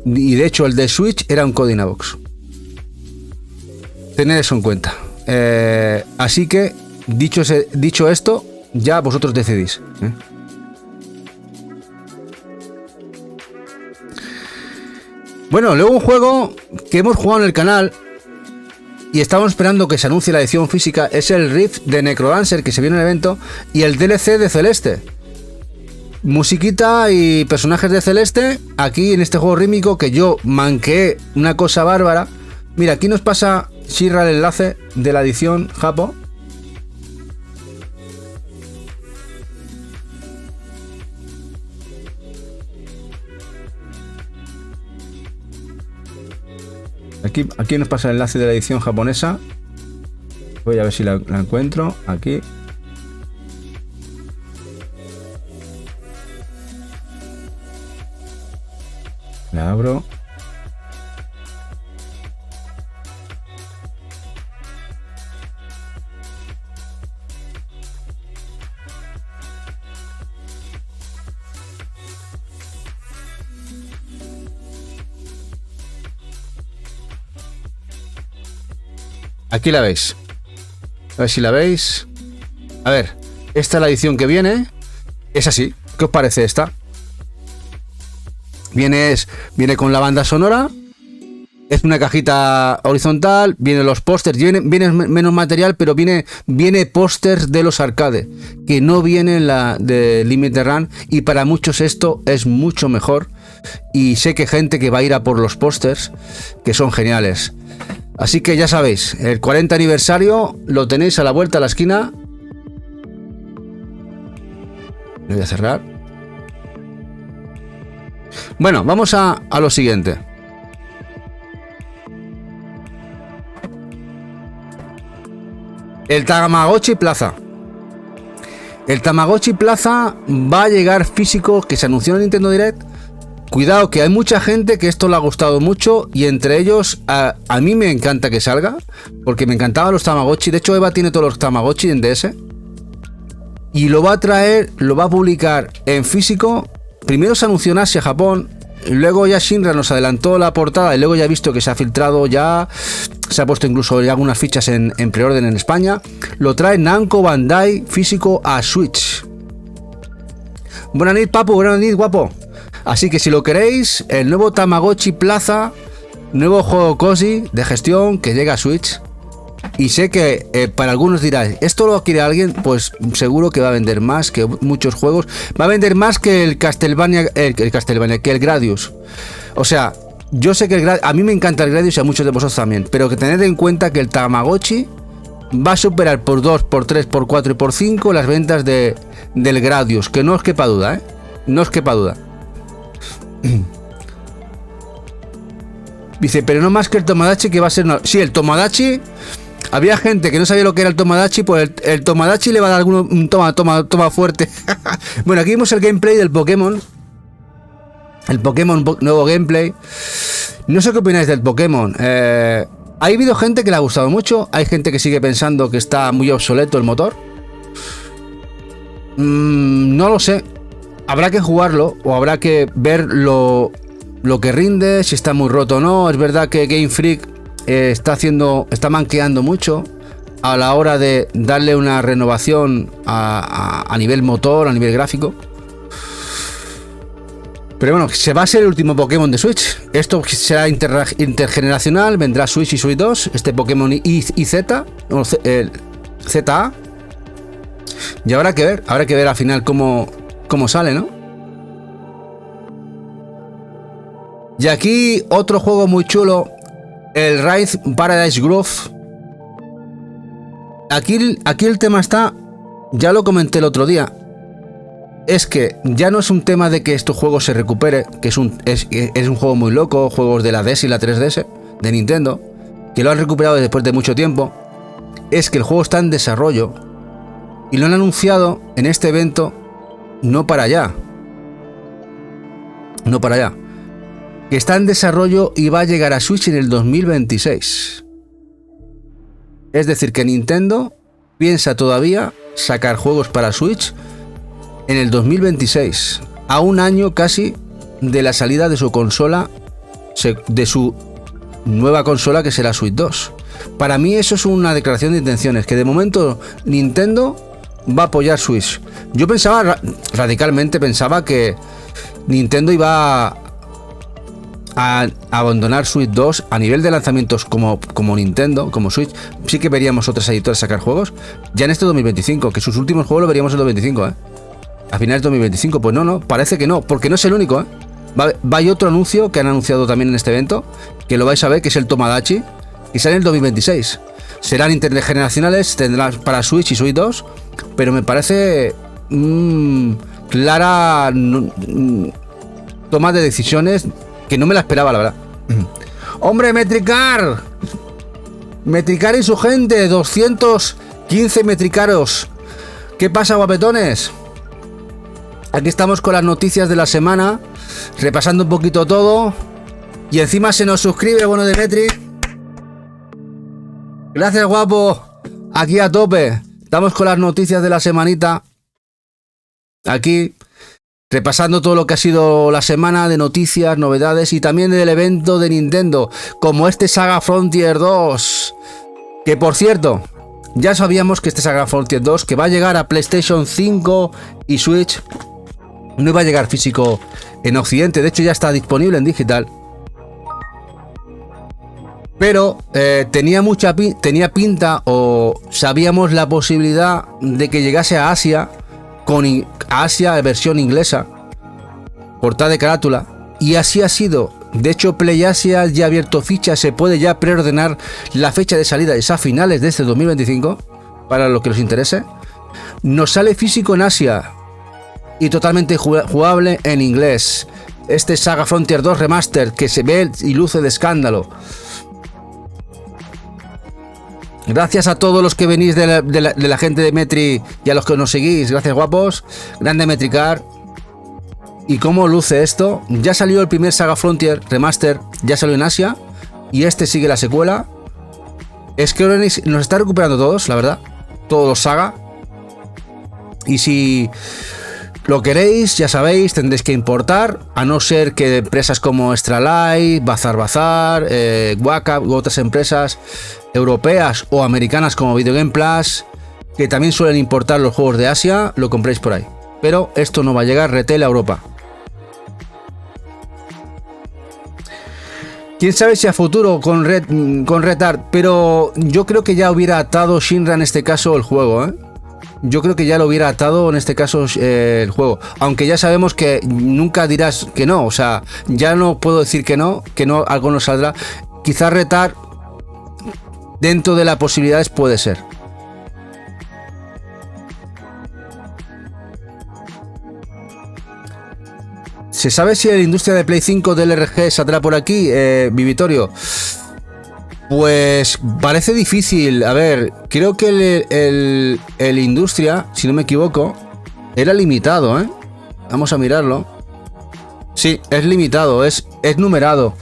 Y de hecho el de Switch era un Codinabox. Tened eso en cuenta. Así que, dicho esto, ya vosotros decidís. Bueno, luego un juego que hemos jugado en el canal y estamos esperando que se anuncie la edición física es el Rift de Necrodancer, que se viene en el evento, y el DLC de Celeste. Musiquita y personajes de Celeste aquí en este juego rítmico que yo manqué una cosa bárbara. Mira, aquí nos pasa Shirra el enlace de la edición Japo. Aquí nos pasa el enlace de la edición japonesa. Voy a ver si la encuentro aquí. La abro. Aquí la veis. A ver si la veis. A ver, esta es la edición que viene. Es así. ¿Qué os parece esta? Viene con la banda sonora. Es una cajita horizontal. Vienen los pósters. Viene menos material, pero viene pósters de los arcade. Que no viene en la de Limited Run. Y para muchos esto es mucho mejor. Y sé que hay gente que va a ir a por los pósters, que son geniales. Así que ya sabéis, el 40 aniversario lo tenéis a la vuelta de la esquina. Lo voy a cerrar. Bueno, vamos a lo siguiente. El Tamagotchi Plaza. El Tamagotchi Plaza va a llegar físico, que se anunció en Nintendo Direct. Cuidado, que hay mucha gente que esto le ha gustado mucho, y entre ellos a mí me encanta que salga, porque me encantaban los Tamagotchi. De hecho, Eva tiene todos los Tamagotchi en DS y lo va a traer, lo va a publicar en físico. Primero se anunció en Asia, Japón, y luego ya Shinra nos adelantó la portada, y luego ya he visto que se ha filtrado, ya se ha puesto incluso ya algunas fichas en preorden en España. Lo trae Namco Bandai físico a Switch. Buenas noches, papu, buenas noches, guapo. Así que si lo queréis, el nuevo Tamagotchi Plaza, nuevo juego cozy de gestión que llega a Switch. Y sé que para algunos diráis, ¿esto lo quiere alguien? Pues seguro que va a vender más que muchos juegos. Va a vender más que el Castlevania, que el Gradius. O sea, yo sé que a mí me encanta el Gradius y a muchos de vosotros también. Pero que tened en cuenta que el Tamagotchi va a superar por 2, por 3, por 4 y por 5 las ventas del Gradius. Que no os quepa duda, no os quepa duda. Dice, pero no más que el Tomodachi, que va a ser una... Sí, el Tomodachi. Había gente que no sabía lo que era el Tomodachi, pues el Tomodachi le va a dar un toma fuerte. Bueno, aquí vemos el gameplay del Pokémon. El Pokémon nuevo gameplay. No sé qué opináis del Pokémon. Ha habido gente que le ha gustado mucho. Hay gente que sigue pensando que está muy obsoleto el motor. No lo sé. Habrá que jugarlo o habrá que ver lo que rinde, si está muy roto o no. Es verdad que Game Freak está manqueando mucho a la hora de darle una renovación a nivel motor, a nivel gráfico. Pero bueno, se va a ser el último Pokémon de Switch. Esto será intergeneracional, vendrá Switch y Switch 2, este Pokémon IZ, ZA. Y habrá que ver al final cómo sale, ¿no? Y aquí otro juego muy chulo, el Raid Paradise Grove. Aquí el tema está, ya lo comenté el otro día, es que ya no es un tema de que este juego se recupere, que es un juego muy loco, juegos de la DS y la 3DS de Nintendo, que lo han recuperado después de mucho tiempo. Es que el juego está en desarrollo y lo han anunciado en este evento, no para allá, que está en desarrollo y va a llegar a Switch en el 2026. Es decir, que Nintendo piensa todavía sacar juegos para Switch en el 2026, a un año casi de la salida de su consola, de su nueva consola, que será Switch 2. Para mí eso es una declaración de intenciones, que de momento Nintendo va a apoyar Switch. Yo radicalmente pensaba que Nintendo iba a abandonar Switch 2 a nivel de lanzamientos como Nintendo, como Switch. Sí que veríamos otras editoras sacar juegos ya en este 2025, que sus últimos juegos lo veríamos en 2025, a finales de 2025. Pues no, parece que no, porque no es el único, Va hay otro anuncio que han anunciado también en este evento, que lo vais a ver, que es el Tomodachi, y sale en el 2026. Serán intergeneracionales, tendrán para Switch y Switch 2, pero me parece clara toma de decisiones que no me la esperaba, la verdad. ¡Hombre, Metricar! Metricar y su gente, 215 metricaros. ¿Qué pasa, guapetones? Aquí estamos con las noticias de la semana, repasando un poquito todo. Y encima se nos suscribe, bueno, de Metri. Gracias, guapo. Aquí a tope. Estamos con las noticias de la semanita. Aquí, repasando todo lo que ha sido la semana de noticias, novedades y también del evento de Nintendo, como este Saga Frontier 2. Que por cierto, ya sabíamos que este Saga Frontier 2, que va a llegar a PlayStation 5 y Switch, no iba a llegar físico en Occidente. De hecho, ya está disponible en digital. Pero tenía pinta, o sabíamos la posibilidad de que llegase a Asia, con Asia versión inglesa, portada de carátula, y así ha sido. De hecho, PlayAsia ya ha abierto ficha, se puede ya preordenar. La fecha de salida es a finales de este 2025, para lo que os interese. Nos sale físico en Asia y totalmente jugable en inglés. Este Saga Frontier 2 Remastered, que se ve y luce de escándalo. Gracias a todos los que venís de la gente de Metri y a los que nos seguís. Gracias, guapos. Grande Metricar. ¿Y cómo luce esto? Ya salió el primer Saga Frontier Remaster, ya salió en Asia, y este sigue la secuela. Square Enix nos está recuperando todos, la verdad. Todos los Saga. Y si lo queréis, ya sabéis, tendréis que importar, a no ser que empresas como Extra Life, Bazar, Waka u otras empresas europeas o americanas como Video Game Plus, que también suelen importar los juegos de Asia, lo compréis por ahí. Pero esto no va a llegar retail a Europa. Quién sabe si a futuro con Retard, pero yo creo que ya hubiera atado Shinra en este caso el juego, Yo creo que ya lo hubiera atado en este caso el juego. Aunque ya sabemos que nunca dirás que no. O sea, ya no puedo decir que no, algo no saldrá. Quizás Retard, dentro de las posibilidades, puede ser. ¿Se sabe si la industria de Play 5 del RG saldrá por aquí, Vivitorio? Pues parece difícil. A ver, creo que el industria, si no me equivoco, era limitado, Vamos a mirarlo. Sí, es limitado, es numerado.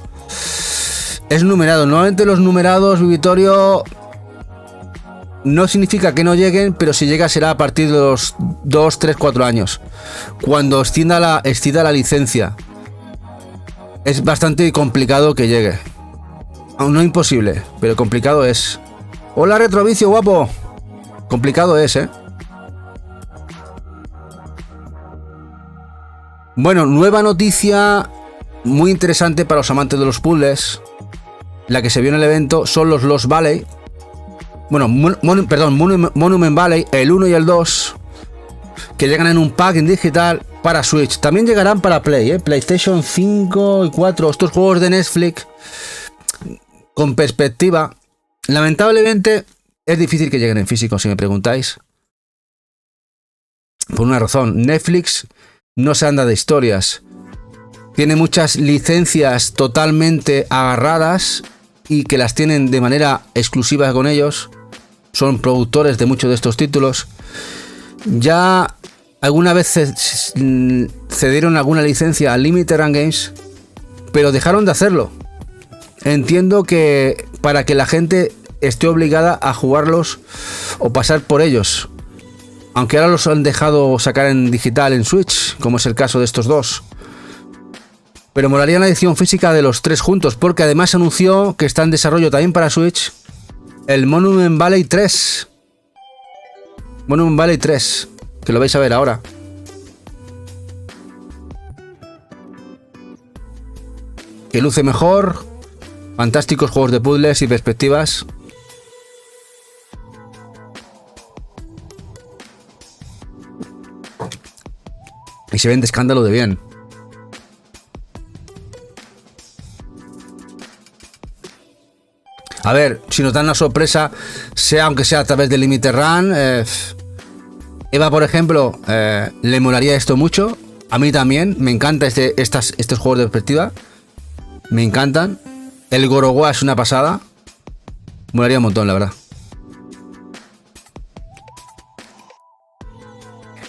Es numerado. Normalmente los numerados, Vivitorio, no significa que no lleguen, pero si llega será a partir de los 2, 3, 4 años, cuando extienda la licencia. Es bastante complicado que llegue. No imposible, pero complicado es. Hola Retrovicio, guapo. Complicado es, ¿eh? Bueno, nueva noticia muy interesante para los amantes de los puzzles. La que se vio en el evento son los Lost Valley. Bueno, Monument Valley, el 1 y el 2, que llegan en un pack en digital para Switch. También llegarán para Play, PlayStation 5 y 4. Estos juegos de Netflix con perspectiva. Lamentablemente es difícil que lleguen en físico, si me preguntáis. Por una razón, Netflix no se anda de historias. Tiene muchas licencias totalmente agarradas y que las tienen de manera exclusiva con ellos. Son productores de muchos de estos títulos. Ya alguna vez cedieron alguna licencia a Limited Run Games, pero dejaron de hacerlo. Entiendo que para que la gente esté obligada a jugarlos o pasar por ellos. Aunque ahora los han dejado sacar en digital en Switch, como es el caso de estos dos. Pero molaría la edición física de los 3 juntos, porque además se anunció que está en desarrollo también para Switch el Monument Valley 3. Monument Valley 3, que lo vais a ver ahora. Que luce mejor, fantásticos juegos de puzzles y perspectivas. Y se ven de escándalo de bien. A ver, si nos dan una sorpresa, sea aunque sea a través de Limited Run. Eva, por ejemplo, le molaría esto mucho. A mí también, me encanta estos juegos de perspectiva. Me encantan. El Gorogoa es una pasada. Molaría un montón, la verdad.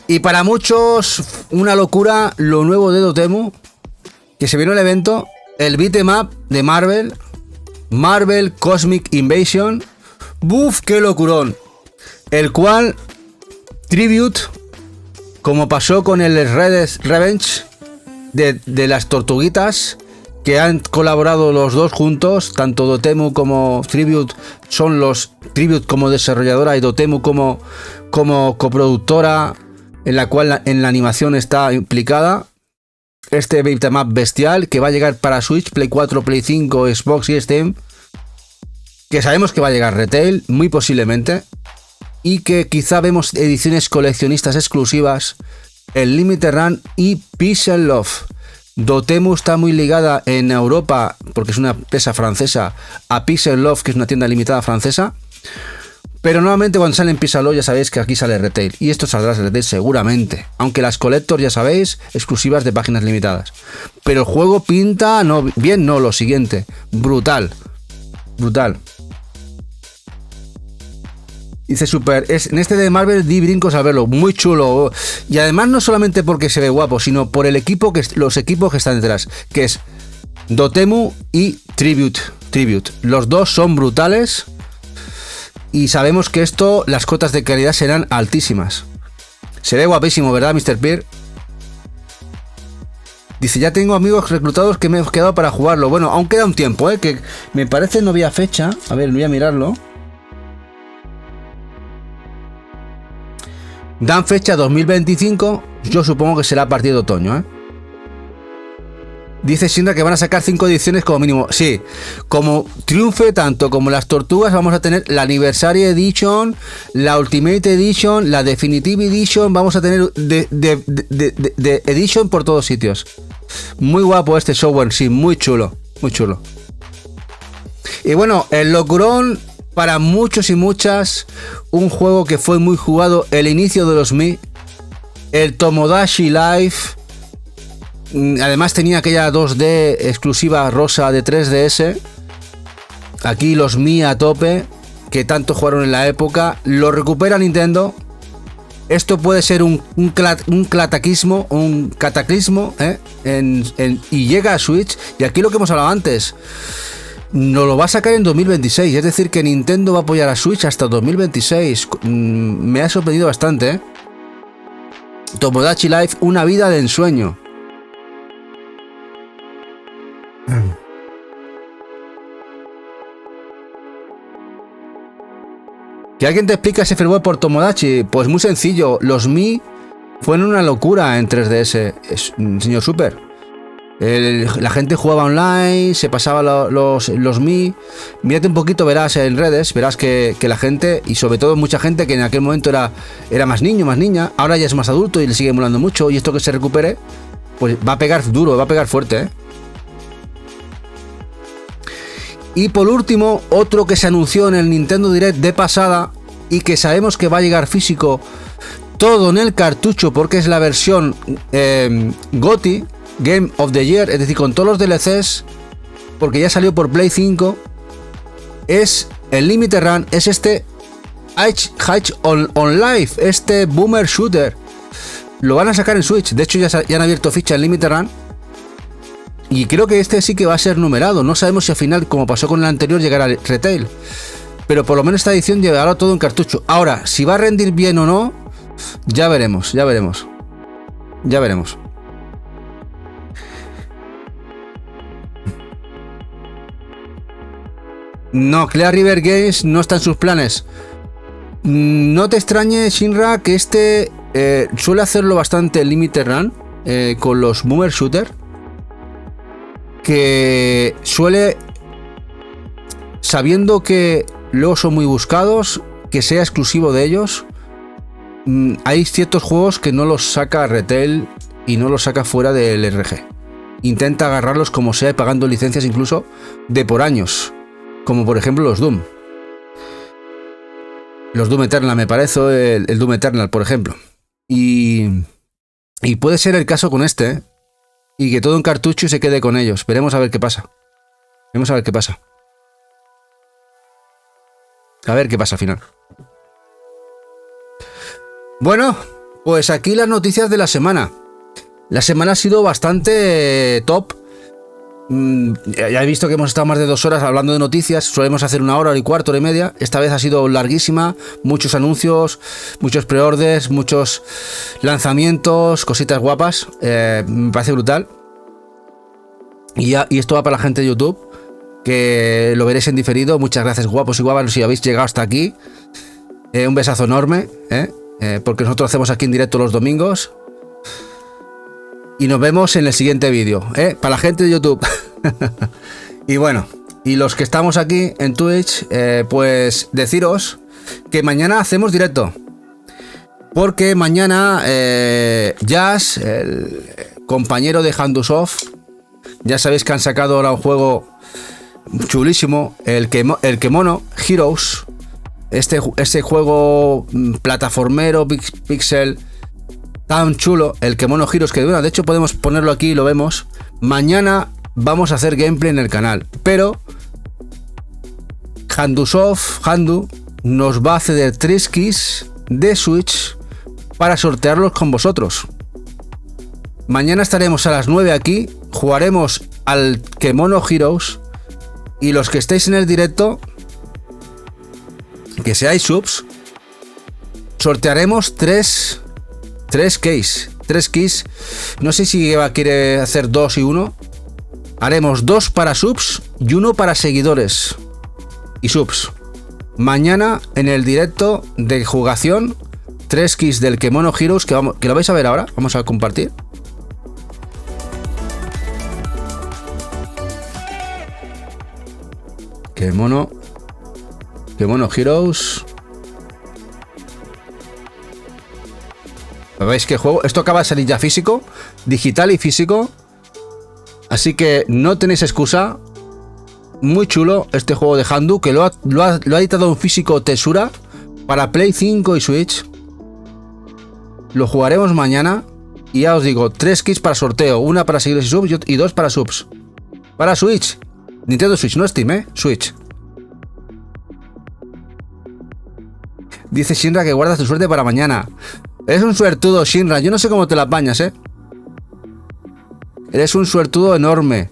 Y para muchos, una locura, lo nuevo de Dotemu, que se vio en el evento, el beat'em up de Marvel Cosmic Invasion. ¡Buf! ¡Qué locurón! El cual, Tribute, como pasó con el Red's Revenge de las tortuguitas, que han colaborado los dos juntos, tanto Dotemu como Tribute son los Tribute como desarrolladora y Dotemu como coproductora, en la cual en la animación está implicada. Este beat'em up bestial que va a llegar para Switch, Play 4, Play 5, Xbox y Steam, que sabemos que va a llegar retail, muy posiblemente, y que quizá vemos ediciones coleccionistas exclusivas en Limited Run y Peace and Love. Dotemu está muy ligada en Europa, porque es una empresa francesa, a Peace and Love, que es una tienda limitada francesa. Pero normalmente cuando sale en Peace and Love ya sabéis que aquí sale retail. Y esto saldrá retail seguramente. Aunque las collectors, ya sabéis, exclusivas de páginas limitadas. Pero el juego pinta bien, lo siguiente. Brutal. Dice Super, en este de Marvel di brincos al verlo, muy chulo. Y además no solamente porque se ve guapo, sino por los equipos que están detrás, que es Dotemu y Tribute. Los dos son brutales. Y sabemos que las cotas de calidad serán altísimas. Se ve guapísimo, ¿verdad, Mr. Peer? Dice, ya tengo amigos reclutados que me he quedado para jugarlo. Bueno, aún queda un tiempo, que me parece no había fecha. A ver, voy a mirarlo. Dan fecha 2025. Yo supongo que será a partir de otoño, Dice Sindra que van a sacar 5 ediciones como mínimo. Sí, como triunfe tanto como las tortugas, vamos a tener la Anniversary Edition, la Ultimate Edition, la Definitive Edition. Vamos a tener de Edition por todos sitios. Muy guapo este software, sí, muy chulo. Y bueno, el locurón para muchos y muchas, un juego que fue muy jugado, el inicio de los Mi, el Tomodachi Life. Además tenía aquella 2D exclusiva rosa de 3DS. Aquí los Mi a tope, que tanto jugaron en la época. Lo recupera Nintendo. Esto puede ser un cataclismo, y llega a Switch. Y aquí lo que hemos hablado antes. no lo va a sacar en 2026. Es decir, que Nintendo va a apoyar a Switch hasta 2026. Me ha sorprendido bastante, ¿eh? Tomodachi Life, una vida de ensueño. ¿Que alguien te explica ese fervor por Tomodachi? Pues muy sencillo. Los Mi fueron una locura en 3DS, señor Super. La gente jugaba online, se pasaba los Mi. Mírate un poquito, verás en redes, verás que la gente, y sobre todo mucha gente que en aquel momento era más niño, más niña, ahora ya es más adulto y le sigue molando mucho. Y esto que se recupere, pues va a pegar duro, va a pegar fuerte, ¿eh? Y por último, otro que se anunció en el Nintendo Direct de pasada y que sabemos que va a llegar físico todo en el cartucho porque es la versión GOTY, Game of the Year, es decir, con todos los DLCs, porque ya salió por Play 5, es el Limited Run, es este Hitch on Life, este Boomer Shooter. Lo van a sacar en Switch, de hecho ya han abierto ficha en Limited Run. Y creo que este sí que va a ser numerado. No sabemos si al final, como pasó con el anterior, llegará al retail. Pero por lo menos esta edición llevará todo en cartucho. Ahora, si va a rendir bien o no, ya veremos, ya veremos. Ya veremos. No, Clear River Games no está en sus planes. No te extrañe, Shinra, que este suele hacerlo bastante Limited Run con los Boomer Shooter. Que suele, sabiendo que luego son muy buscados, que sea exclusivo de ellos. Hay ciertos juegos que no los saca retail y no los saca fuera del RG. Intenta agarrarlos como sea y pagando licencias incluso de por años, como por ejemplo los Doom. Los Doom Eternal, me parece, el Doom Eternal, por ejemplo. Y puede ser el caso con este, ¿eh? Y que todo en cartucho y se quede con ellos. Veremos a ver qué pasa. Veremos a ver qué pasa. A ver qué pasa al final. Bueno, pues aquí las noticias de la semana. La semana ha sido bastante top. Ya he visto que hemos estado más de 2 horas hablando de noticias. Solemos hacer 1 hora y cuarto, hora y media. Esta vez ha sido larguísima. Muchos anuncios, muchos preorders, muchos lanzamientos, cositas guapas. Me parece brutal. Y esto va para la gente de YouTube, que lo veréis en diferido. Muchas gracias, guapos y guapas, si habéis llegado hasta aquí. Un besazo enorme, porque nosotros hacemos aquí en directo los domingos. Y nos vemos en el siguiente vídeo, para la gente de YouTube. Y bueno, y los que estamos aquí en Twitch, pues deciros que mañana hacemos directo. Porque mañana Jazz, el compañero de Handusoft, ya sabéis que han sacado ahora un juego chulísimo, el Kemono Heroes. Este juego plataformero, pixel, tan chulo, el Kemono Heroes, que bueno, de hecho podemos ponerlo aquí y lo vemos. Mañana vamos a hacer gameplay en el canal, pero Handu nos va a ceder 3 keys de Switch para sortearlos con vosotros. Mañana estaremos a las 9 aquí, jugaremos al Kemono Heroes y los que estéis en el directo, que seáis subs, sortearemos 3 keys. No sé si Eva quiere hacer 2 y 1. Haremos 2 para subs y 1 para seguidores y subs. Mañana en el directo de jugación, 3 keys del Kemono Heroes, que lo vais a ver ahora. Vamos a compartir. Kemono Heroes. ¿Veis qué juego? Esto acaba de salir ya físico, digital y físico. Así que no tenéis excusa. Muy chulo este juego de Handu, que lo ha editado un físico Tesura para Play 5 y Switch. Lo jugaremos mañana. Y ya os digo, 3 kits para sorteo. 1 para seguidores y subs y 2 para subs. Para Switch. Nintendo Switch, no Steam, Switch. Dice Shinra que guardas tu suerte para mañana. Eres un suertudo, Shinra. Yo no sé cómo te las bañas, Eres un suertudo enorme.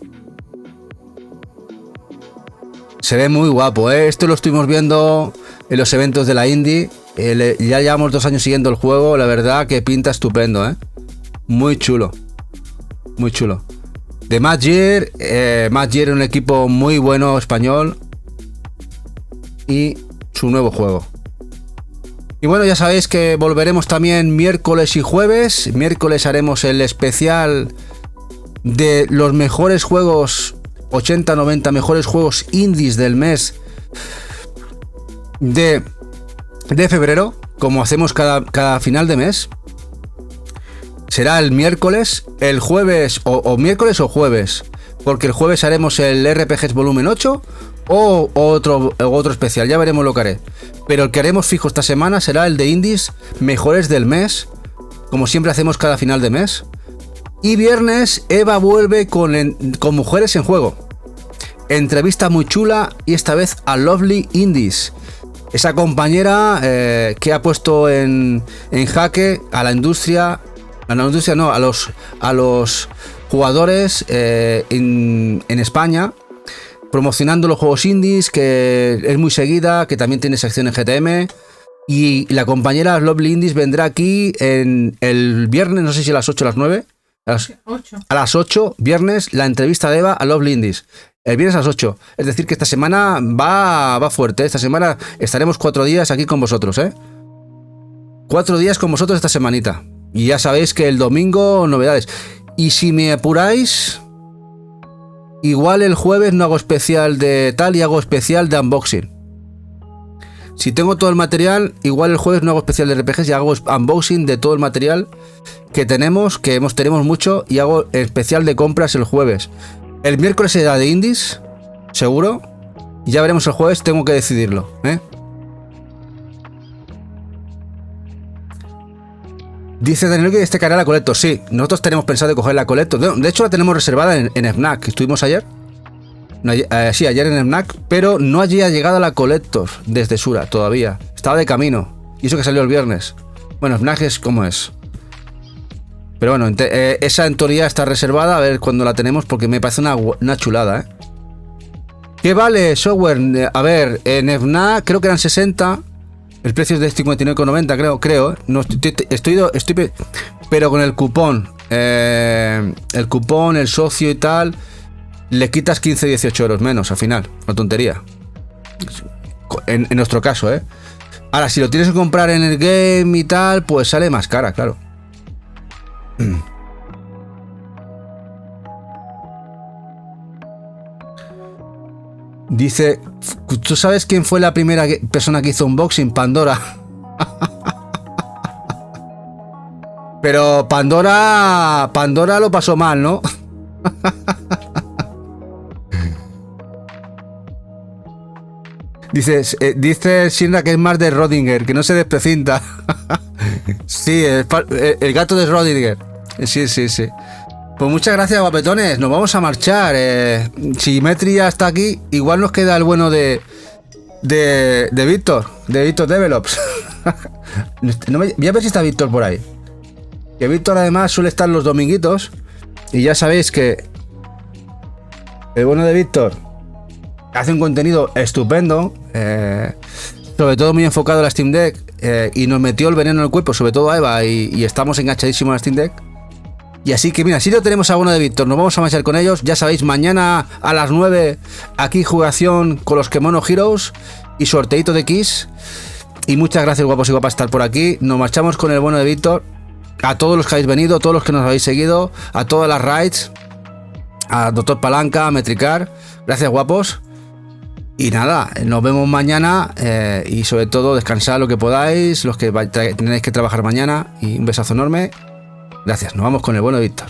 Se ve muy guapo, ¿eh? Esto lo estuvimos viendo en los eventos de la Indie. Ya llevamos 2 años siguiendo el juego. La verdad que pinta estupendo, ¿eh? Muy chulo. Muy chulo. De Mad Gear. Mad Gear es un equipo muy bueno español. Y su nuevo juego. Y bueno, ya sabéis que volveremos también miércoles y jueves. Miércoles haremos el especial de los mejores juegos, 80-90 mejores juegos indies del mes de febrero, como hacemos cada final de mes. Será el miércoles, el jueves, o miércoles o jueves, porque el jueves haremos el RPGs volumen 8 o otro especial, ya veremos lo que haré. Pero el que haremos fijo esta semana será el de indies mejores del mes, como siempre hacemos cada final de mes. Y viernes Eva vuelve con mujeres en juego. Entrevista muy chula y esta vez a Lovely Indies. Esa compañera que ha puesto en jaque a la industria, a los jugadores en España, promocionando los juegos indies, que es muy seguida, que también tiene sección en GTM. Y la compañera Lovely Indies vendrá aquí el viernes, no sé si a las 8 o a las 9. A las 8, viernes, la entrevista de Eva a Lovely Indies. El viernes a las 8. Es decir, que esta semana va fuerte. Esta semana estaremos 4 días aquí con vosotros, 4 días con vosotros esta semanita. Y ya sabéis que el domingo, novedades. Y si me apuráis, igual el jueves no hago especial de tal y hago especial de unboxing. Si tengo todo el material, igual el jueves no hago especial de RPGs y hago unboxing de todo el material que tenemos mucho, y hago especial de compras el jueves. El miércoles será de indies, seguro. Y ya veremos el jueves, tengo que decidirlo, Dice Daniel que destacará la Collector. Sí, nosotros tenemos pensado de coger la Collector. De hecho, la tenemos reservada en FNAC. Estuvimos ayer. Sí, ayer en FNAC. Pero no ha llegado la Collector desde Sura todavía. Estaba de camino. Y eso que salió el viernes. Bueno, FNAC es como es. Pero bueno, esa en teoría está reservada. A ver cuándo la tenemos, porque me parece una chulada, ¿Qué vale software? A ver, en FNAC creo que eran 60. El precio es de 59,90, creo. No, estoy, pero con el cupón, el socio y tal, le quitas 15-18 euros menos al final. Una tontería. En nuestro caso, Ahora, si lo tienes que comprar en el game y tal, pues sale más cara, claro. Dice, ¿tú sabes quién fue la primera persona que hizo unboxing? Pandora. Pero Pandora lo pasó mal, ¿no? Dice Shinra que es más de Rodinger, que no se desprecinta. Sí, el gato de Rodinger. Sí. Pues muchas gracias, guapetones. Nos vamos a marchar. Si Metri ya está aquí, igual nos queda el bueno de Víctor, de Víctor Develops. Voy a ver si está Víctor por ahí. Que Víctor además suele estar los dominguitos. Y ya sabéis que el bueno de Víctor hace un contenido estupendo. Sobre todo muy enfocado a la Steam Deck. Y nos metió el veneno en el cuerpo, sobre todo a Eva. Y estamos enganchadísimos a la Steam Deck. Y así que mira, si lo tenemos a uno de Víctor, nos vamos a marchar con ellos. Ya sabéis, mañana a las 9 aquí jugación con los Kemono Heroes y sorteito de Kiss. Y muchas gracias, guapos y guapas, por estar por aquí. Nos marchamos con el bueno de Víctor. A todos los que habéis venido, a todos los que nos habéis seguido, a todas las raids, a Doctor Palanca, a Metricar. Gracias, guapos. Y nada, nos vemos mañana y sobre todo descansad lo que podáis, los que tenéis que trabajar mañana. Y un besazo enorme. Gracias, nos vamos con el bueno de Víctor.